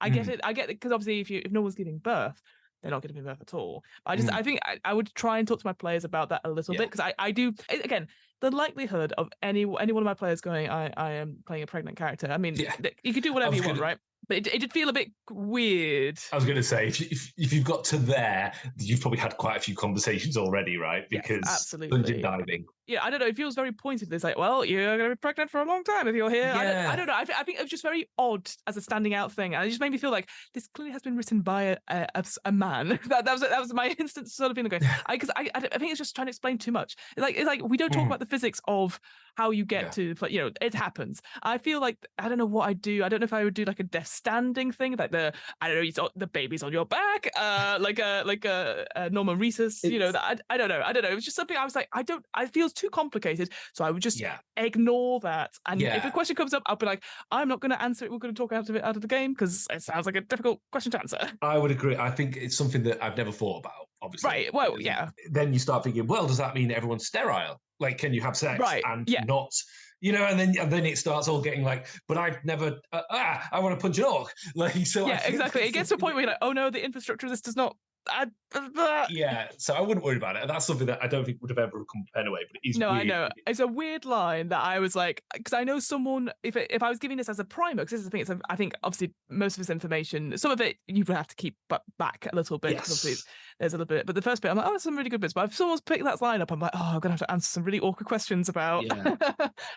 S1: I get it, because obviously if no one's giving birth, they're not giving birth at all. I think I would try and talk to my players about that a little bit, because I do, again, the likelihood of any one of my players going, I am playing a pregnant character. I mean, you could do whatever you want, right? But it did feel a bit weird.
S2: I was going to say, if you've got to there, you've probably had quite a few conversations already, right? Because
S1: absolutely.
S2: Dungeon diving.
S1: Yeah, I don't know. It feels very pointed. It's like, well, you're going to be pregnant for a long time if you're here.
S2: Yeah.
S1: I don't know. I think it was just very odd as a standing out thing. And it just made me feel like this clearly has been written by a man. that was my instant sort of feeling going. Because I think it's just trying to explain too much. It's like we don't talk about the physics of how you get to, it happens. I feel like, I don't know what I'd do. I don't know if I would do like a death standing thing, like the baby's on your back, like a Norman Reeses, I don't know. It was just something I was like, I feel too complicated, so I would just ignore that. And if a question comes up, I'll be like, I'm not going to answer it. We're going to talk out of the game because it sounds like a difficult question to answer.
S2: I would agree. I think it's something that I've never thought about, obviously.
S1: Right. Well, yeah.
S2: Then you start thinking, well, does that mean everyone's sterile? Like, can you have sex and not? And then it starts all getting like, but I've never. I want to punch an orc. Like, so
S1: exactly. It gets to a point where you're like, oh no, the infrastructure of this does not
S2: Yeah, so I wouldn't worry about it. That's something that I don't think would have ever come anyway, but it is
S1: No, I
S2: weird.
S1: know. It's a weird line that I was like, because I know someone, if I was giving this as a primer, because this is the thing, I think obviously most of this information, some of it you would have to keep back a little bit, because obviously
S2: Yes.
S1: there's a little bit, but the first bit, I'm like, oh, there's some really good bits. But if someone's picked that line up, I'm like, oh, I'm going to have to answer some really awkward questions about
S2: Yeah.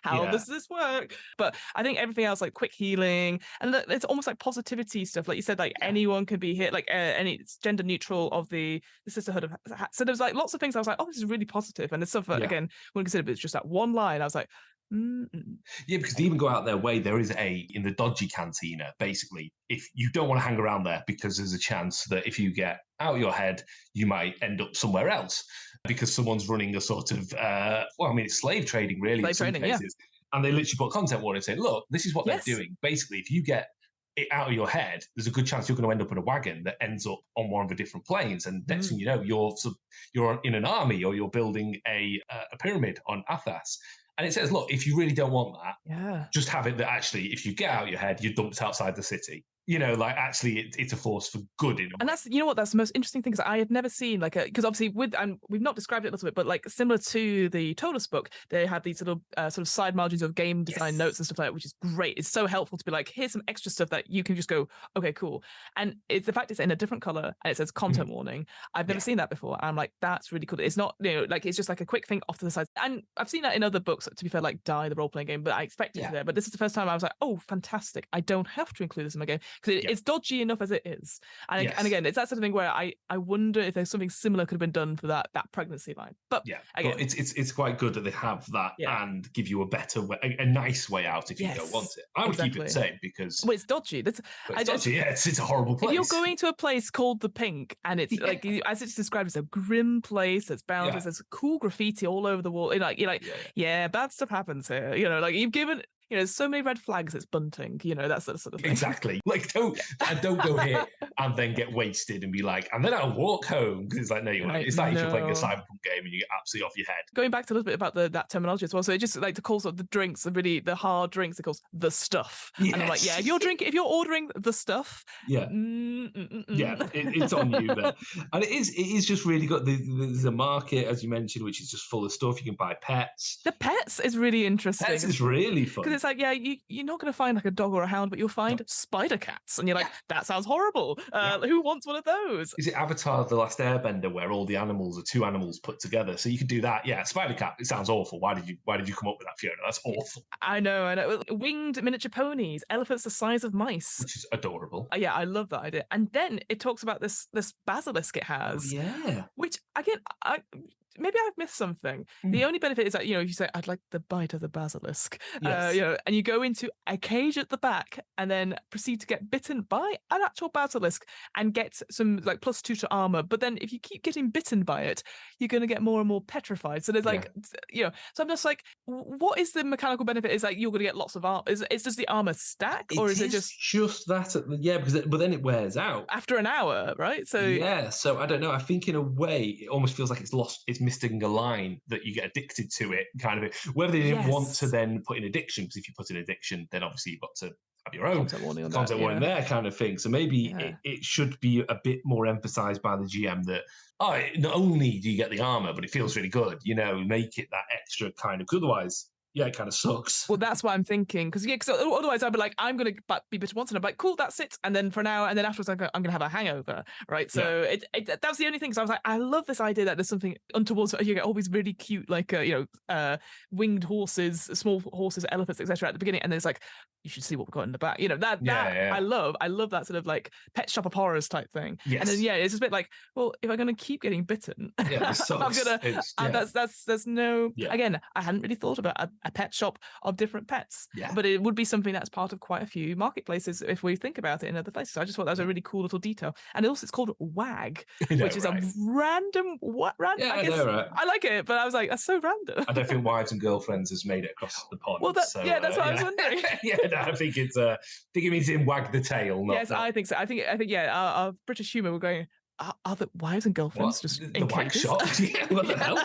S1: how
S2: Yeah.
S1: does this work? But I think everything else, like quick healing, and it's almost like positivity stuff. Like you said, like anyone can be hit, like any it's gender neutral of the sisterhood of. So there's like lots of things I was like, oh, this is really positive. And there's stuff that,
S2: Yeah.
S1: again, wouldn't consider, but it's just that one line. I was like,
S2: Yeah, because they even go out their way. There is in the dodgy cantina, basically, if you don't want to hang around there because there's a chance that if you get out of your head, you might end up somewhere else because someone's running a sort of, it's slave trading, really, in some cases. And they literally put content warning saying, look, this is what they're doing. Basically, if you get it out of your head, there's a good chance you're going to end up in a wagon that ends up on one of the different planes. And next thing you know, you're in an army or you're building a pyramid on Athas. And it says, look, if you really don't want that, just have it that actually, if you get out of your head, you're dumped outside the city. You know, like actually it's a force for good in a way.
S1: And that's, you know what, that's the most interesting thing, because I had never seen like because obviously and we've not described it a little bit, but like similar to the Tolus book, they have these little sort of side margins of game design notes and stuff like that, which is great. It's so helpful to be like, here's some extra stuff that you can just go, okay, cool. And it's the fact it's in a different color and it says content warning. I've never seen that before. And I'm like, that's really cool. It's not, like it's just like a quick thing off to the side. And I've seen that in other books, to be fair, like Die, the role-playing game, but I expected it there. But this is the first time I was like, oh, fantastic. I don't have to include this in my game, because it's dodgy enough as it is. And again, it's that sort of thing where I wonder if there's something similar could have been done for that pregnancy line. But again,
S2: but it's quite good that they have that and give you a better way, a nice way out if you don't want it. I would keep it the same because
S1: it's dodgy. It's
S2: dodgy. It's a horrible place.
S1: If you're going to a place called the Pink and it's like, as it's described, it's a grim place. There's boundaries. There's cool graffiti all over the wall. You're like, bad stuff happens here. You know, like you've given. So many red flags, it's bunting, that's the sort of thing.
S2: Exactly. Like, don't go here and then get wasted and be like, and then I'll walk home. Because it's like, no, you're right. It's like if you're playing a Cyberpunk game and you get absolutely off your head.
S1: Going back to a little bit about that terminology as well. So it just like to call sort of the drinks, the hard drinks, it calls the stuff. Yes. And I'm like, if you're ordering the stuff.
S2: It's on you there. And it is just really good. There's a market, as you mentioned, which is just full of stuff. You can buy pets.
S1: The pets is really interesting.
S2: Pets is really fun.
S1: It's like, you're not going to find like a dog or a hound, but you'll find spider cats. And you're like, that sounds horrible. Who wants one of those?
S2: Is it Avatar The Last Airbender where all the animals are two animals put together? So you could do that. Yeah, spider cat. It sounds awful. Why did you come up with that, Fiona? That's awful.
S1: I know. Winged miniature ponies, elephants the size of mice.
S2: Which is adorable.
S1: I love that idea. And then it talks about this basilisk it has.
S2: Oh, yeah.
S1: Which, again, maybe I've missed something. The only benefit is that, if you say, I'd like the bite of the basilisk, and you go into a cage at the back and then proceed to get bitten by an actual basilisk and get some like +2 to armor. But then if you keep getting bitten by it, you're going to get more and more petrified. So there's like, so I'm just like, what is the mechanical benefit? Is like, you're going to get lots of armor. Is does the armor stack, or is it just
S2: that? But then it wears out
S1: after an hour, right? So
S2: so I don't know. I think in a way it almost feels like it's missing a line that you get addicted to it, kind of. Whether they didn't want to then put in addiction, because if you put in addiction, then obviously you've got to have your own content warning there, kind of thing. So maybe it should be a bit more emphasized by the GM that not only do you get the armor, but it feels really good. Make it that extra kind of. Because otherwise, it kind of sucks.
S1: Well, that's what I'm thinking. Because otherwise I'd be like, I'm going to be bitten once, and I'm like, cool, that's it. And then for an hour, and then afterwards I'm going to have a hangover, right? So that's the only thing. So I was like, I love this idea that there's something untoward. So you get all these really cute, like winged horses, small horses, elephants, etc. at the beginning, and then it's like, you should see what we've got in the back. I love that sort of like Pet Shop of Horrors type thing. Yes. And then it's just a bit like, well, if I'm going to keep getting bitten,
S2: this sucks.
S1: I'm gonna. That's no. Again, I hadn't really thought about a pet shop of different pets, but it would be something that's part of quite a few marketplaces if we think about it in other places. So I just thought that was a really cool little detail. And also it's called WAG, which is a random I guess, right? I like it, but I was like, that's so random.
S2: I don't think Wives and Girlfriends has made it across the pond.
S1: Well, that's what I was wondering.
S2: I think it's it means in wag the tail. Not
S1: I think so. I think our British humour, we're going, are the Wives and Girlfriends just in
S2: wag
S1: cages?
S2: shop? What the hell?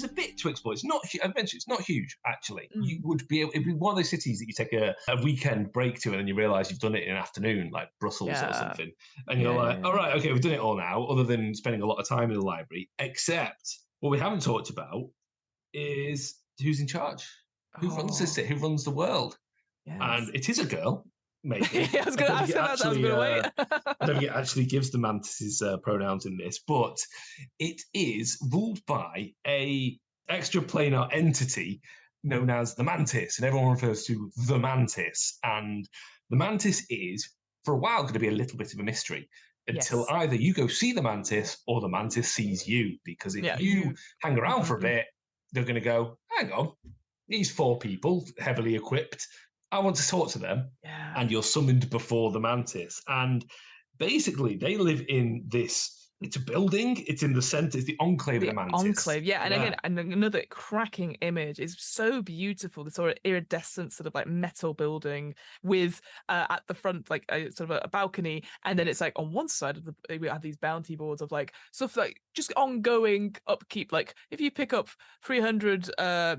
S2: there's a bit to explore. It's not, I mentioned, it's not huge actually. You
S1: Mm.
S2: would be able, it'd be one of those cities that you take a weekend break to, and then you realise you've done it in an afternoon, like Brussels or
S1: Yeah.
S2: something, and you're
S1: Yeah,
S2: like,
S1: yeah,
S2: all right, okay, we've done it all now. Other than spending a lot of time in the library, except what we haven't talked about is who's in charge, who runs this,
S1: oh,
S2: who runs the world, and
S1: yes.
S2: it is a girl, maybe.
S1: Yeah,
S2: I don't
S1: I
S2: think
S1: was
S2: it
S1: gonna ask, I was
S2: actually.
S1: gonna wait.
S2: I don't think it actually gives the mantis's pronouns in this, but it is ruled by a extraplanar entity known as the mantis, and everyone refers to the mantis. And the mantis is, for a while, going to be a little bit of a mystery until
S1: Yes.
S2: either you go see the mantis or the mantis sees you. Because if
S1: Yeah,
S2: you
S1: you
S2: hang around for a
S1: mhm.
S2: bit, they're going to go, hang on, these four people, heavily equipped, I want to talk to them.
S1: Yeah.
S2: And you're summoned before the mantis. And basically, they live in this. It's a building. It's in the center. It's the enclave of
S1: The
S2: the mantis.
S1: Enclave, yeah, and
S2: Yeah,
S1: again, and another cracking image is so beautiful. The sort of iridescent, sort of like metal building with at the front like a sort of a balcony, and then it's like on one side of the we have these bounty boards of like stuff like just ongoing upkeep. Like if you pick up 300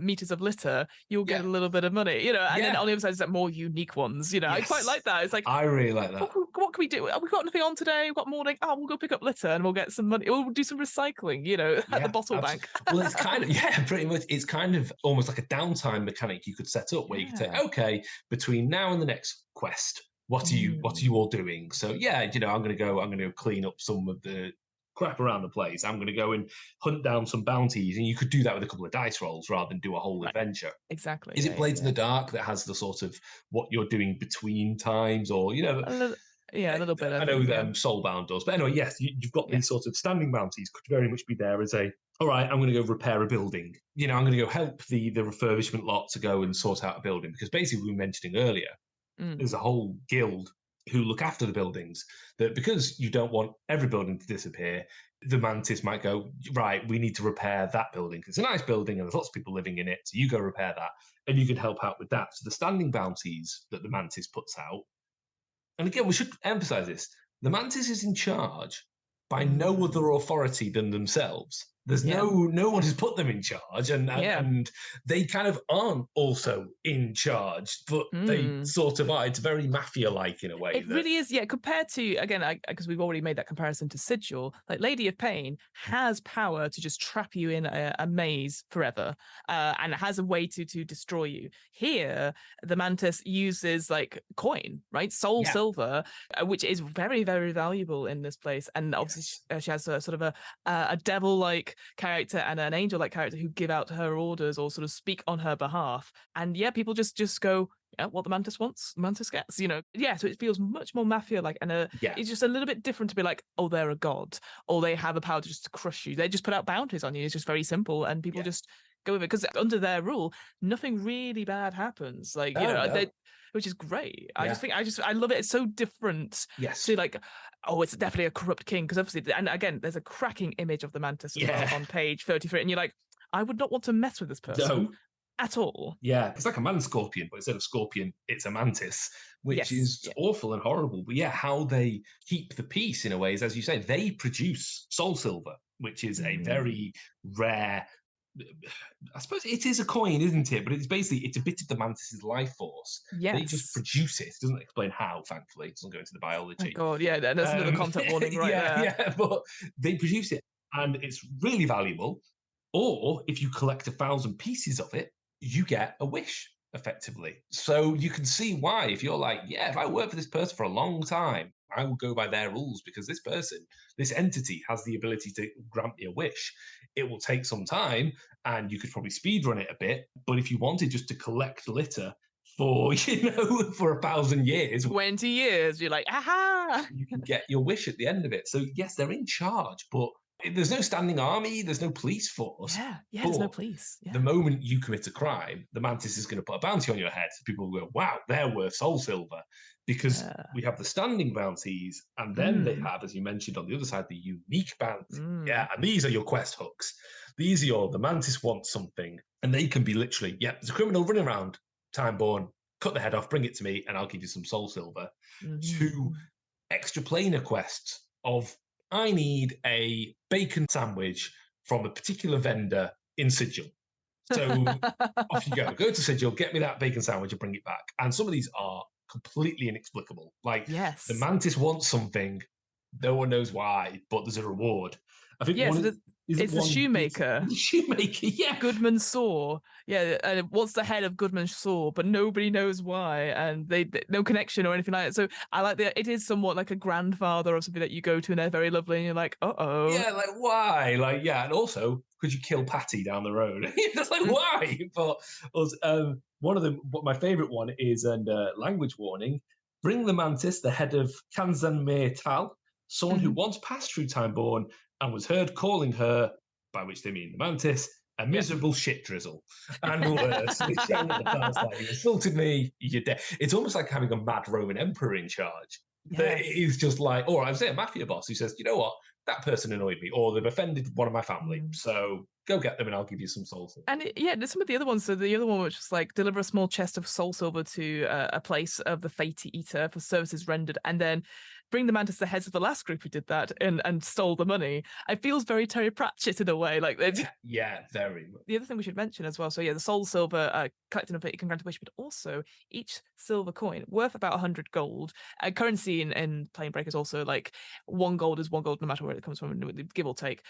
S1: meters of litter, you'll get
S2: yeah,
S1: a little bit of money, you know. And then
S2: yeah.
S1: on the other side is like more unique ones, you know. I quite
S2: Yes,
S1: like that. It's like
S2: I really like that.
S1: what can we do? We've got nothing on today. We've got morning. Oh, we'll go pick up litter and we'll get some money. We'll do some recycling, you know, at the
S2: Yeah,
S1: bottle
S2: absolutely.
S1: bank.
S2: Well, it's kind of yeah, pretty much. It's kind of almost like a downtime mechanic you could set up where you could say,
S1: Yeah.
S2: okay, between now and the next quest, what are
S1: Mm,
S2: you all doing? So yeah, I'm gonna go clean up some of the crap around the place. I'm gonna go and hunt down some bounties, and you could do that with a couple of dice rolls rather than do a whole
S1: right.
S2: adventure.
S1: Exactly.
S2: Is
S1: Yeah,
S2: it
S1: yeah,
S2: Blades in the
S1: yeah.
S2: Dark that has the sort of what you're doing between times, or
S1: A little, yeah, a little bit, I
S2: I know
S1: think. Yeah.
S2: Soulbound does, but anyway, yes, you've got these
S1: Yes.
S2: sort of standing bounties could very much be there as a, all right, I'm going to go repair a building. I'm going to go help the refurbishment lot to go and sort out a building because basically we were mentioning earlier,
S1: Mm,
S2: there's a whole guild who look after the buildings. That because you don't want every building to disappear, the mantis might go, right, we need to repair that building. It's a nice building and there's lots of people living in it, so you go repair that and you can help out with that. So the standing bounties that the mantis puts out, and again, we should emphasize this, the mantis is in charge by no other
S1: mm.
S2: authority than themselves. There's
S1: Yeah.
S2: no one has put them in charge, and, and
S1: Yeah.
S2: and they kind of aren't also in charge, but they
S1: Mm.
S2: sort of are. It's very mafia-like in a way
S1: It
S2: that
S1: really is, yeah. Compared to again, because we've already made that comparison to Sigil, like Lady of Pain has power to just trap you in a maze forever, and it has a way to destroy you. Here, the Mantis uses like coin, right, soul
S2: yeah,
S1: silver, which is very very valuable in this place. And obviously,
S2: yes,
S1: she has a sort of a devil like character and an angel like character who give out her orders or sort of speak on her behalf. And yeah, people just go, yeah, what the mantis wants, mantis gets, you know. Yeah, so it feels much more mafia like, and
S2: yeah,
S1: it's just a little bit different to be like, oh, they're a god, or they have a power to just crush you. They just put out bounties on you. It's just very simple, and people
S2: yeah.
S1: just go with it because under their rule, nothing really bad happens. Like you
S2: No,
S1: know, they,
S2: no,
S1: which is great.
S2: yeah,
S1: I just I love it. It's so different to
S2: yes,
S1: like, oh, it's definitely a corrupt king because obviously, and again, there's a cracking image of the mantis as well
S2: yeah,
S1: on page 33, and you're like, I would not want to mess with this person
S2: no.
S1: at all.
S2: Yeah, it's like a man scorpion, but instead of scorpion, it's a mantis, which
S1: Yes,
S2: is
S1: yeah.
S2: awful and horrible. But yeah, how they keep the peace in a way is, as you say, they produce soul silver, which is a
S1: Mm.
S2: very rare. I suppose it is a coin, isn't it? But it's basically it's a bit of the mantis's life force. They just
S1: Yes.
S2: produce it. It doesn't explain how, thankfully. It doesn't go into the
S1: Thank
S2: biology.
S1: God. Yeah, that's another content warning right
S2: Yeah,
S1: there.
S2: yeah, but they produce it, and it's really valuable. Or if you collect 1,000 pieces of it, you get a wish effectively. So you can see why, if you're like, yeah, if I work for this person for a long time, I will go by their rules because this person, this entity has the ability to grant me a wish. It will take some time and you could probably speed run it a bit. But if you wanted just to collect litter for, for 1,000 years,
S1: 20 years. You're like, aha.
S2: you can get your wish at the end of it. So yes, they're in charge, but there's no standing army, there's no police force.
S1: Yeah. Yeah. There's no
S2: But
S1: police.
S2: the
S1: Yeah.
S2: moment you commit a crime, the mantis is going to put a bounty on your head. So people will go, wow, they're worth soul silver. Because
S1: Yeah.
S2: we have the standing bounties, and then they
S1: Mm.
S2: have, as you mentioned on the other side, the unique bounty.
S1: Mm.
S2: Yeah, and these are your quest hooks. These are the mantis wants something, and they can be literally, yeah, there's a criminal running around, time born, cut the head off, bring it to me, and I'll give you some soul silver. To
S1: Mm.
S2: extra planar quests of I need a bacon sandwich from a particular vendor in Sigil. So off you go. Go to Sigil, get me that bacon sandwich and bring it back. And some of these are completely inexplicable. Like the
S1: Yes.
S2: mantis wants something, no one knows why, but there's a reward. I think
S1: Yeah,
S2: one
S1: so
S2: is it
S1: it's the
S2: one
S1: shoemaker.
S2: the shoemaker, yeah.
S1: Goodman saw, yeah, and it wants the head of Goodman saw, but nobody knows why, and they no connection or anything like that. So I like that it is somewhat like a grandfather or something that you go to, and they're very lovely, and you're like, oh.
S2: Yeah, like why? Like, yeah, and also could you kill Patty down the road? It's like why? But one of them, my favorite one is and language warning. Bring the mantis, the head of Kanzan Tal, someone who once passed through Timeborn and was heard calling her, by which they mean the mantis, a miserable shit drizzle and worse. Which sounds like you insulted me, you're dead. It's almost like having a mad Roman emperor in charge. That
S1: Yes.
S2: is just like, or I'd say a mafia boss who says, you know what, that person annoyed me, or they've offended one of my family. So go get them, and I'll give you some soul silver.
S1: And there's some of the other ones. So the other one, which was like deliver a small chest of soul silver to a place of the Fate Eater for services rendered, and then bring the mantis to the heads of the last group who did that and stole the money. It feels very Terry Pratchett in a way. Like
S2: yeah, very much.
S1: The other thing we should mention as well. So yeah, the soul silver collecting a bit you can grant a wish, but also each silver coin worth about 100 gold. Currency in Planebreaker is also like 1 gold is 1 gold no matter where it comes from, give or take.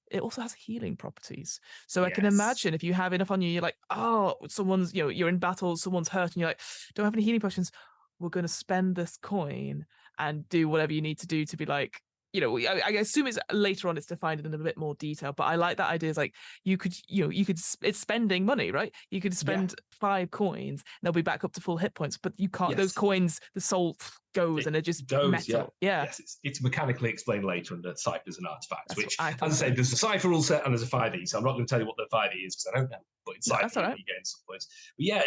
S1: It also has healing properties. So I can imagine if you have enough on you, you're like, oh, someone's, you're in battle, someone's hurt, and you're like, don't have any healing potions. We're going to spend this coin and do whatever you need to do to be like, I assume it's later on it's defined in a bit more detail, but I like that idea. Is like it's spending money, right? You could spend 5 coins and they'll be back up to full hit points, but you can't. Those coins, the soul goes and it just goes, metal. Yeah.
S2: Yes, it's mechanically explained later under ciphers and artifacts.
S1: That's
S2: which, as I say, there's a cipher rule set and there's a 5e. So I'm not going to tell you what the 5e is because I don't know. But it's like you get in some points. But yeah,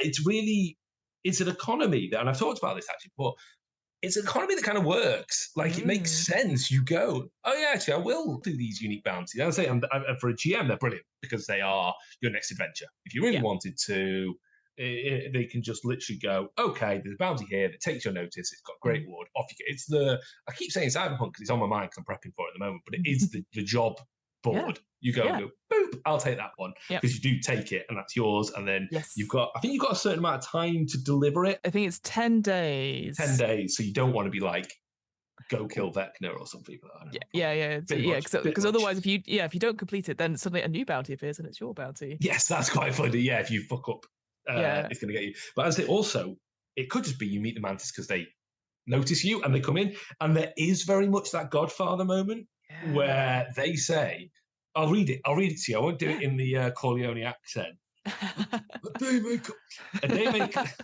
S2: it's an economy that, and I've talked about this actually, but it's an economy that kind of works. Like it makes sense. You go, oh yeah, actually, I will do these unique bounties. I say, for a GM, they're brilliant because they are your next adventure. If you really wanted to, they can just literally go, okay, there's a bounty here that takes your notice. It's got a great reward. Off you go. I keep saying Cyberpunk because it's on my mind because I'm prepping for it at the moment, but it is the job board. You go, boop, I'll take that one because you do take it and that's yours. And then I think you've got a certain amount of time to deliver it.
S1: I think it's 10 days.
S2: 10 days. So you don't want to be like, go kill Vecna or something like that.
S1: Yeah. Because otherwise, if you don't complete it, then suddenly a new bounty appears and it's your bounty.
S2: Yes, that's quite funny. Yeah, if you fuck up, it's going to get you. But as I say, also, it could just be you meet the mantis because they notice you and they come in. And there is very much that Godfather moment where they say, I'll read it to you. I won't do it in the Corleone accent.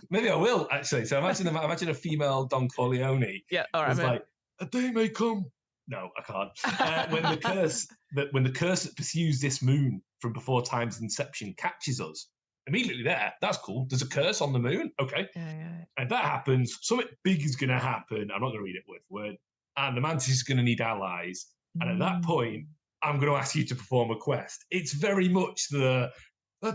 S2: Maybe I will actually. So imagine a female Don Corleone.
S1: Yeah, all right.
S2: Like a day may come. No, I can't. When the curse that pursues this moon from before time's inception catches us, immediately that's cool. There's a curse on the moon. Okay.
S1: Yeah.
S2: And that happens, something big is going to happen. I'm not going to read it word for word. And the mantis is going to need allies. And at that point, I'm going to ask you to perform a quest. It's very much that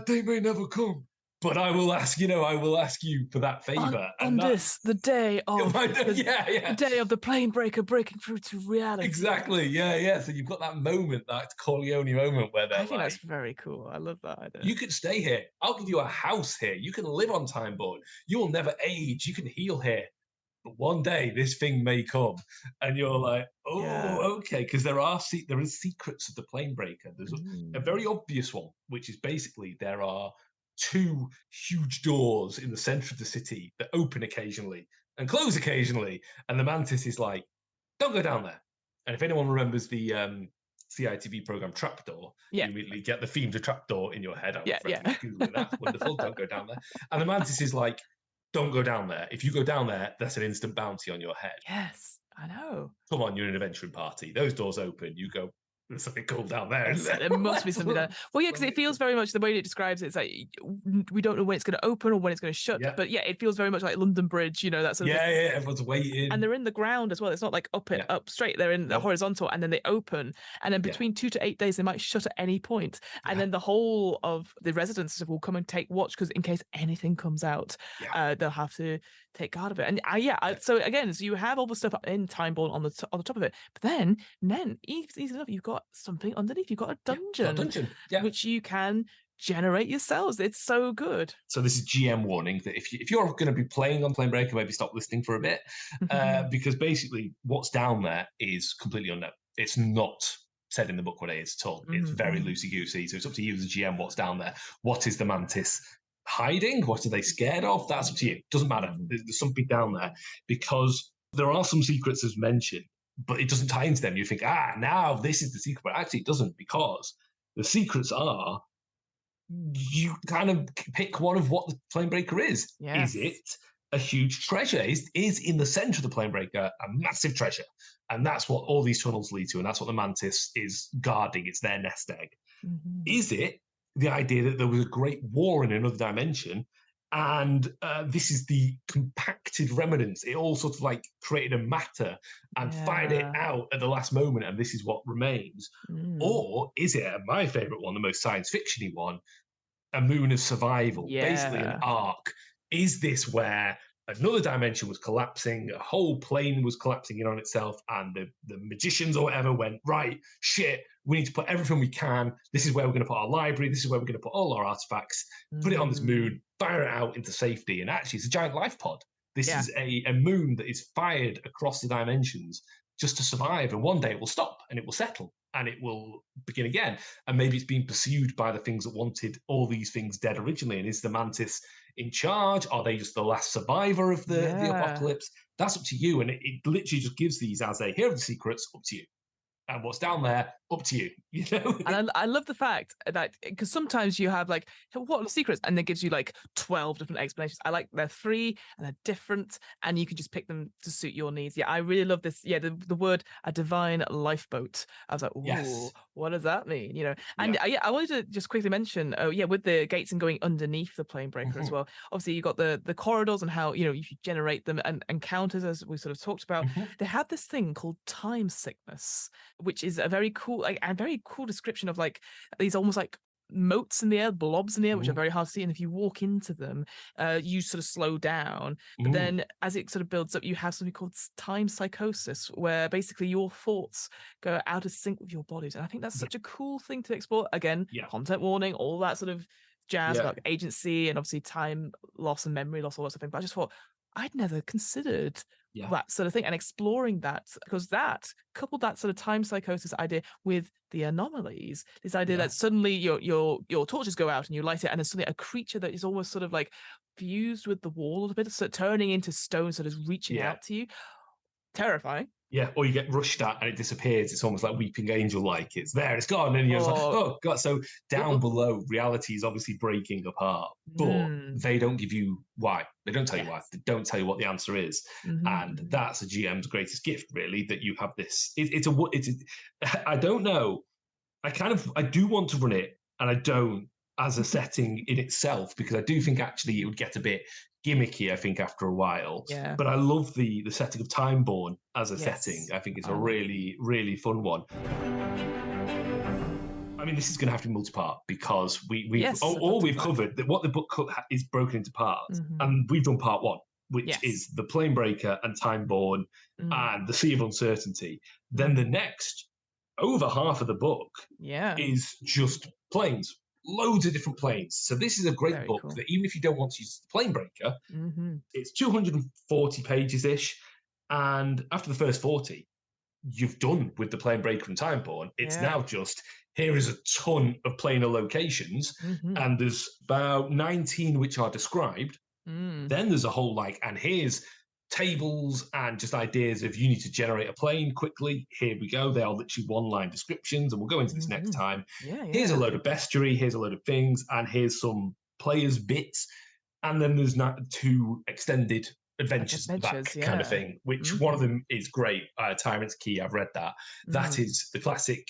S2: day may never come, but I will ask you for that favor.
S1: The day of
S2: the
S1: day of the Planebreaker breaking through to reality.
S2: Exactly. Yeah. So you've got that moment, that Corleone moment where
S1: I think that's very cool. I love that idea.
S2: You can stay here. I'll give you a house here. You can live on Timeborn. You will never age. You can heal here. But one day this thing may come, and you're like, okay, because there is secrets of the Planebreaker. There's a very obvious one, which is basically there are 2 huge doors in the center of the city that open occasionally and close occasionally, and the mantis is like, don't go down there. And if anyone remembers the CITV program Trapdoor, you immediately get the theme to Trapdoor in your head. Googling that. Wonderful. Don't go down there. And the mantis is like, don't go down there. If you go down there, that's an instant bounty on your head.
S1: Yes, I know.
S2: Come on, you're in an adventuring party. Those doors open. You go, there's something cool down there.
S1: There must be something there. Well, yeah, because it feels very much the way it describes it. It's like we don't know when it's going to open or when it's going to shut. Yeah. But it feels very much like London Bridge. That sort of thing.
S2: Everyone's waiting.
S1: And they're in the ground as well. It's not like up straight. They're in the horizontal, and then they open. And then between 2 to 8 days, they might shut at any point. And then the whole of the residents will come and take watch because in case anything comes out, they'll have to take guard of it. And so again, you have all the stuff in Timeborn on the top of it. But then easy enough, you've got got something underneath. You've got a
S2: Yeah, got a
S1: dungeon,
S2: dungeon. Yeah.
S1: which you can generate yourselves. It's so good.
S2: So this is GM warning that if you're going to be playing on Planebreaker, maybe stop listening for a bit, because basically what's down there is completely unknown. It's not said in the book what it is at all. It's very loosey goosey. So it's up to you as a GM what's down there. What is the mantis hiding? What are they scared of? That's up to you. Doesn't matter. There's something down there because there are some secrets as mentioned, but it doesn't tie into them. You think, now this is the secret, but actually it doesn't, because the secrets are, you kind of pick one of what the Planebreaker is.
S1: Yes.
S2: Is it a huge treasure? Is in the center of the Planebreaker a massive treasure? And that's what all these tunnels lead to, and that's what the mantis is guarding. It's their nest egg. Is it the idea that there was a great war in another dimension, and this is the compacted remnants? It all sort of like created a matter and fired it out at the last moment, and this is what remains. Or is it, my favorite one, the most science fictiony one, a moon of survival, basically an arc? Is this where another dimension was collapsing, a whole plane was collapsing in on itself, and the magicians or whatever went, right, shit, we need to put everything we can. This is where we're going to put our library. This is where we're going to put all our artifacts, put it on this moon, fire it out into safety. And actually, it's a giant life pod. This is a moon that is fired across the dimensions just to survive. And one day it will stop and it will settle and it will begin again. And maybe it's being pursued by the things that wanted all these things dead originally. And is the mantis in charge? Are they just the last survivor of the apocalypse? That's up to you. And it literally just gives these as a, here are the secrets, up to you. And what's down there, up to you. You know.
S1: And I love the fact that, because sometimes you have like, what are the secrets? And it gives you like 12 different explanations. I like they're 3 and they're different, and you can just pick them to suit your needs. Yeah, I really love this. Yeah, the word a divine lifeboat. I was like, ooh,
S2: Yes.
S1: what does that mean? You know, and I wanted to just quickly mention, with the gates and going underneath the Planebreaker as well. Obviously, you got the corridors and how, you know, you generate them, and encounters, as we sort of talked about. They have this thing called time sickness, which is a very cool, like, and very cool description of like these almost like motes in the air, blobs in the air, which are very hard to see. And if you walk into them, you sort of slow down. But then as it sort of builds up, you have something called time psychosis, where basically your thoughts go out of sync with your bodies. And I think that's such a cool thing to explore. Again, content warning, all that sort of jazz about agency and obviously time loss and memory loss, all that sort of thing. But I just thought, I'd never considered that sort of thing, and exploring that, because that coupled that sort of time psychosis idea with the anomalies, this idea that suddenly your torches go out and you light it, and there's suddenly a creature that is almost sort of like fused with the wall a little bit, so turning into stone, sort of reaching out to you. Terrifying.
S2: Yeah, or you get rushed at and it disappears. It's almost like Weeping Angel, like it's there, it's gone, and you're just like, oh god. So down below, reality is obviously breaking apart, but they don't give you why. They don't tell you why. They don't tell you what the answer is, and that's a GM's greatest gift, really. That you have this. It's a. I don't know. I do want to run it, and I don't, as a setting in itself, because I do think actually it would get a bit gimmicky, I think, after a while.
S1: Yeah.
S2: But I love the setting of Timeborn as a setting. I think it's a really, really fun one. I mean, this is going to have to be multi-part, because we've covered that what the book is broken into parts, and we've done part 1, which is the Planebreaker and Timeborn and the Sea of Uncertainty. Then the next, over half of the book, is just planes. Loads of different planes. So this is a great book that even if you don't want to use the Planebreaker, it's 240 pages-ish, and after the first 40, you've done with the Planebreaker and Timeborn. It's now just, here is a ton of planar locations, and there's about 19 which are described. Then there's a whole and here's tables and just ideas of, you need to generate a plane quickly. Here we go. They are literally one-line descriptions, and we'll go into this next time. Here's a load of bestiary, here's a load of things, and here's some players' bits. And then there's 2 extended adventures kind of thing, which one of them is great. Tyrant's Key, I've read that. That is the classic,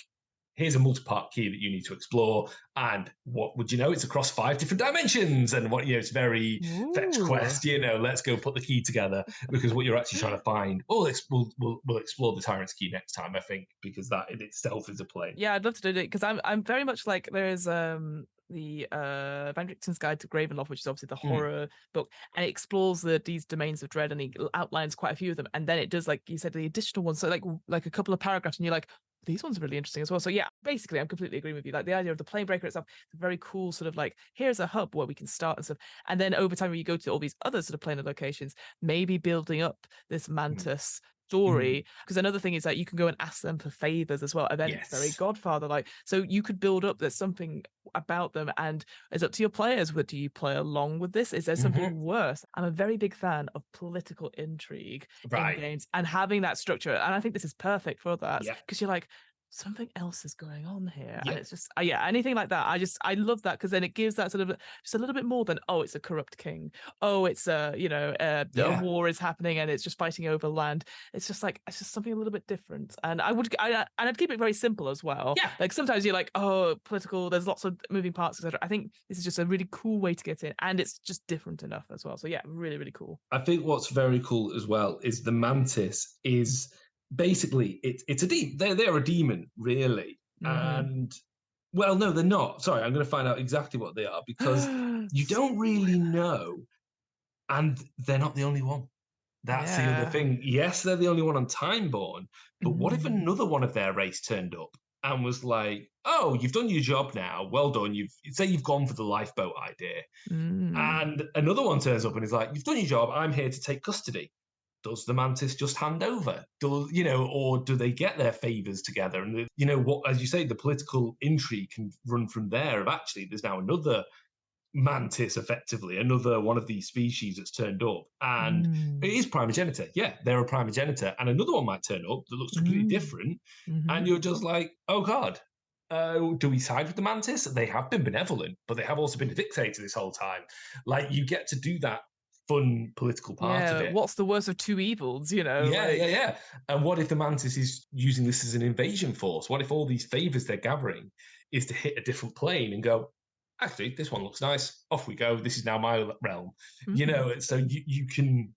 S2: here's a multi-part key that you need to explore, and what would you know, it's across 5 different dimensions, and what, it's very fetch quest, let's go put the key together, because what you're actually trying to find, we'll explore the Tyrant's Key next time, I think, because that in itself is a play.
S1: I'd love to do it, because I'm very much like, there's the Van Richten's Guide to Gravenloft, which is obviously the horror book, and it explores these domains of dread, and he outlines quite a few of them, and then it does, like you said, the additional ones, so like a couple of paragraphs, and you're like, These ones are really interesting as well. So yeah, basically, I'm completely agreeing with you. Like the idea of the Planebreaker itself, it's a very cool sort of like, here's a hub where we can start and stuff. And then over time, when you go to all these other sort of planar locations, maybe building up this
S2: Mm.
S1: mantis
S2: Mm.
S1: story. Because another thing is that you can go and ask them for favors as well. And then very
S2: Yes.
S1: Godfather like. So you could build up there's something about them, and it's up to your players. But do you play along with this? Is there
S2: Hmm.
S1: something worse? I'm a very big fan of political intrigue in
S2: Right.
S1: games and having that structure. And I think this is perfect for that
S2: Yeah.
S1: because you're like, something else is going on here, and
S2: Yep.
S1: it's just yeah, anything like that, I love that because then it gives that sort of just a little bit more than, oh, it's a corrupt king, oh, it's a
S2: Yeah.
S1: war is happening and it's just fighting over land. It's just like, it's just something a little bit different, and I'd keep it very simple as well.
S2: Yeah.
S1: Like sometimes you're like, oh, political, there's lots of moving parts, etc. I think this is just a really cool way to get in, and it's just different enough as well. So yeah, really, really cool.
S2: I think what's very cool as well is the mantis is basically it's a demon. They're a demon, really. And well, no, they're not. Sorry, I'm going to find out exactly what they are because you don't really know, and they're not the only one. That's the other
S1: Yeah.
S2: thing. Yes, they're the only one on Timeborn, but what if
S1: Mm.
S2: another one of their race turned up and was like, "Oh, you've done your job now. Well done. You've gone for the lifeboat idea."
S1: Mm.
S2: And another one turns up and is like, "You've done your job. I'm here to take custody." Does the mantis just hand over? Or do they get their favors together? And what, as you say, the political intrigue can run from there. Of actually, there's now another mantis, effectively another one of these species that's turned up, and it
S1: Mm.
S2: is primogenitor. Yeah, they're a primogenitor, and another one might turn up that looks completely
S1: Mm.
S2: different, and
S1: Mhm.
S2: you're just like, oh god. Do we side with the mantis? They have been benevolent, but they have also been a dictator this whole time. Like, you get to do that fun political part of
S1: Yeah,
S2: it.
S1: what's the worst of two evils, you know,
S2: Yeah, yeah,
S1: like
S2: yeah. And what if the mantis is using this as an invasion force? What if all these favors they're gathering is to hit a different plane and go, actually, this one looks nice. Off we go. This is now my realm.
S1: mm,
S2: So you can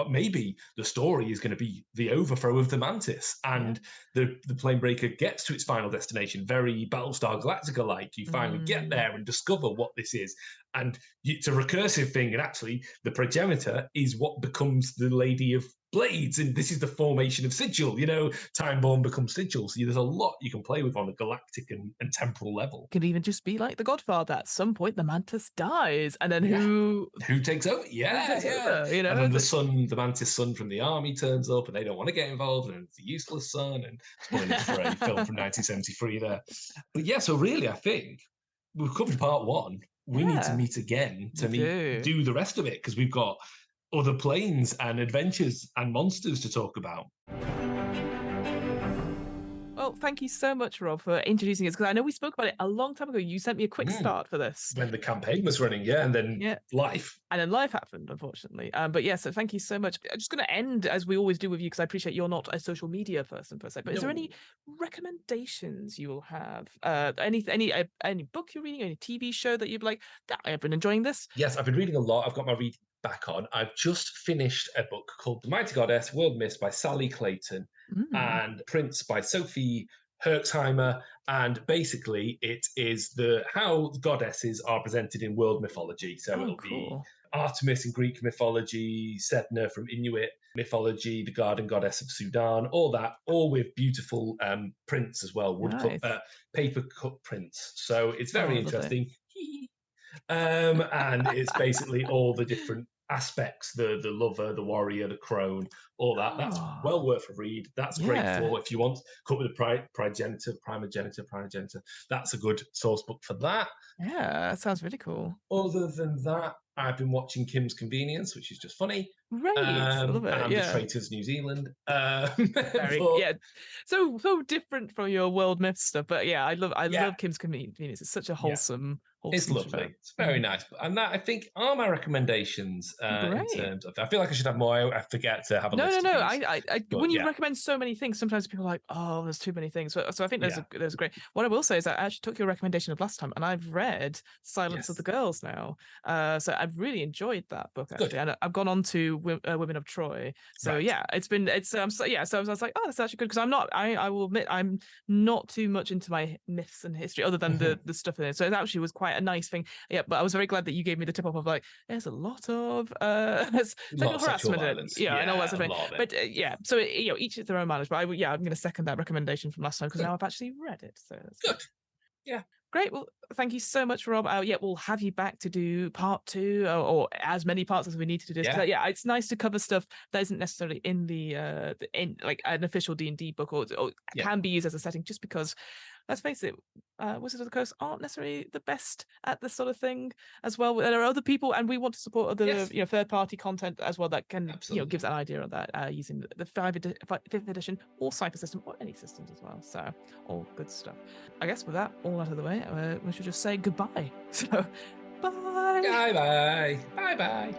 S2: maybe the story is going to be the overthrow of the mantis,
S1: yeah.
S2: and the plane breaker gets to its final destination, very Battlestar Galactica like. You finally get
S1: Mm.
S2: there and discover what this is, and it's a recursive thing. And actually, the progenitor is what becomes the Lady of Blades, and this is the formation of Sigil. Timeborn becomes Sigil. So there's a lot you can play with on a galactic and temporal level.
S1: Could even just be like the Godfather. At some point, the mantis dies, and then
S2: Yeah.
S1: who
S2: Who takes over?
S1: who
S2: Yeah,
S1: takes
S2: yeah.
S1: over? You
S2: And
S1: know,
S2: then
S1: it's
S2: the
S1: like,
S2: son, the mantis son from the army turns up and they don't want to get involved, and it's a useless son. And spoilers for a film from 1973 there. But yeah, so really, I think we've covered part one. We need to
S1: yeah,
S2: meet again
S1: we
S2: to
S1: do.
S2: do the rest of it because we've got other planes and adventures and monsters to talk about.
S1: Well, thank you so much, Rob, for introducing us because I know we spoke about it a long time ago. You sent me a quick
S2: Mm.
S1: start for this.
S2: When the campaign was running, yeah, and then
S1: Yeah.
S2: life.
S1: And then life happened, unfortunately. But yeah, so thank you so much. I'm just going to end as we always do with you because I appreciate you're not a social media person per se. But is there any
S2: No.
S1: recommendations you will have? Any book you're reading, any TV show that you'd like? That I've been enjoying this.
S2: Yes, I've been reading a lot. I've got my reading back on. I've just finished a book called The Mighty Goddess, World Myths by Sally Clayton
S1: Mm.
S2: and Prince by Sophie Herxheimer. And basically, it is the how goddesses are presented in world mythology. So
S1: Oh,
S2: it'll be
S1: cool.
S2: Artemis in Greek mythology, Sedna from Inuit mythology, the garden goddess of Sudan, all that, all with beautiful prints as well,
S1: Nice.
S2: paper cut prints. So it's very
S1: Oh, lovely.
S2: interesting. And it's basically all the different aspects, the lover, the warrior, the crone, all that. That's
S1: Oh,
S2: well worth a read. That's great
S1: yeah.
S2: for if you want to come with a primogenitor. That's a good source book for that.
S1: Yeah, that sounds really cool.
S2: Other than that, I've been watching Kim's Convenience, which is just funny,
S1: Great. I love it.
S2: and The
S1: Yeah.
S2: Traitors New Zealand.
S1: Very
S2: But
S1: yeah. So different from your world myth stuff. But yeah, I
S2: yeah,
S1: love Kim's Convenience. It's such a
S2: yeah. It's
S1: wholesome show.
S2: lovely. It's very
S1: Mhm.
S2: nice. And that, I think, are my recommendations in
S1: Great.
S2: terms of. I feel like I should have more. I forget to have a
S1: No, no,
S2: list of
S1: no.
S2: these. But
S1: When you
S2: yeah,
S1: recommend so many things, sometimes people are like, "Oh, there's too many things." So I think
S2: yeah,
S1: there's a great. What I will say is that I actually took your recommendation of last time, and I've read Silence of the
S2: yes,
S1: Girls now. So I've really enjoyed that book
S2: good,
S1: actually, and I've gone on to Women of Troy. So
S2: right.
S1: yeah, so I was like, oh, that's actually good because I will admit I'm not too much into my myths and history other than
S2: Mhm.
S1: the stuff in it. So it actually was quite a nice thing. Yeah, but I was very glad that you gave me the tip off of like, there's a lot of
S2: A lot
S1: sexual
S2: of sexual
S1: harassment,
S2: violence.
S1: yeah, and all that
S2: Yeah,
S1: sort
S2: a
S1: of thing.
S2: lot of it.
S1: But yeah, so each to their own manage. But I'm going to second that recommendation from last time because
S2: Good.
S1: now I've actually read it. So that's good.
S2: Good. Yeah.
S1: Great. Well, thank you so much, Rob. Yeah, we'll have you back to do part 2 or as many parts as we need to do this.
S2: Yeah.
S1: Yeah, it's nice to cover stuff that isn't necessarily in in like an official D&D book or
S2: Yeah.
S1: can be used as a setting, just because, let's face it, Wizards of the Coast aren't necessarily the best at this sort of thing as well. There are other people, and we want to support other
S2: Yes.
S1: third-party content as well that can
S2: Absolutely.
S1: gives an idea of that using the 5th edition or Cypher system or any systems as well. So all good stuff. I guess with that all out of the way, we should just say goodbye. So bye.
S2: Bye bye. Bye bye.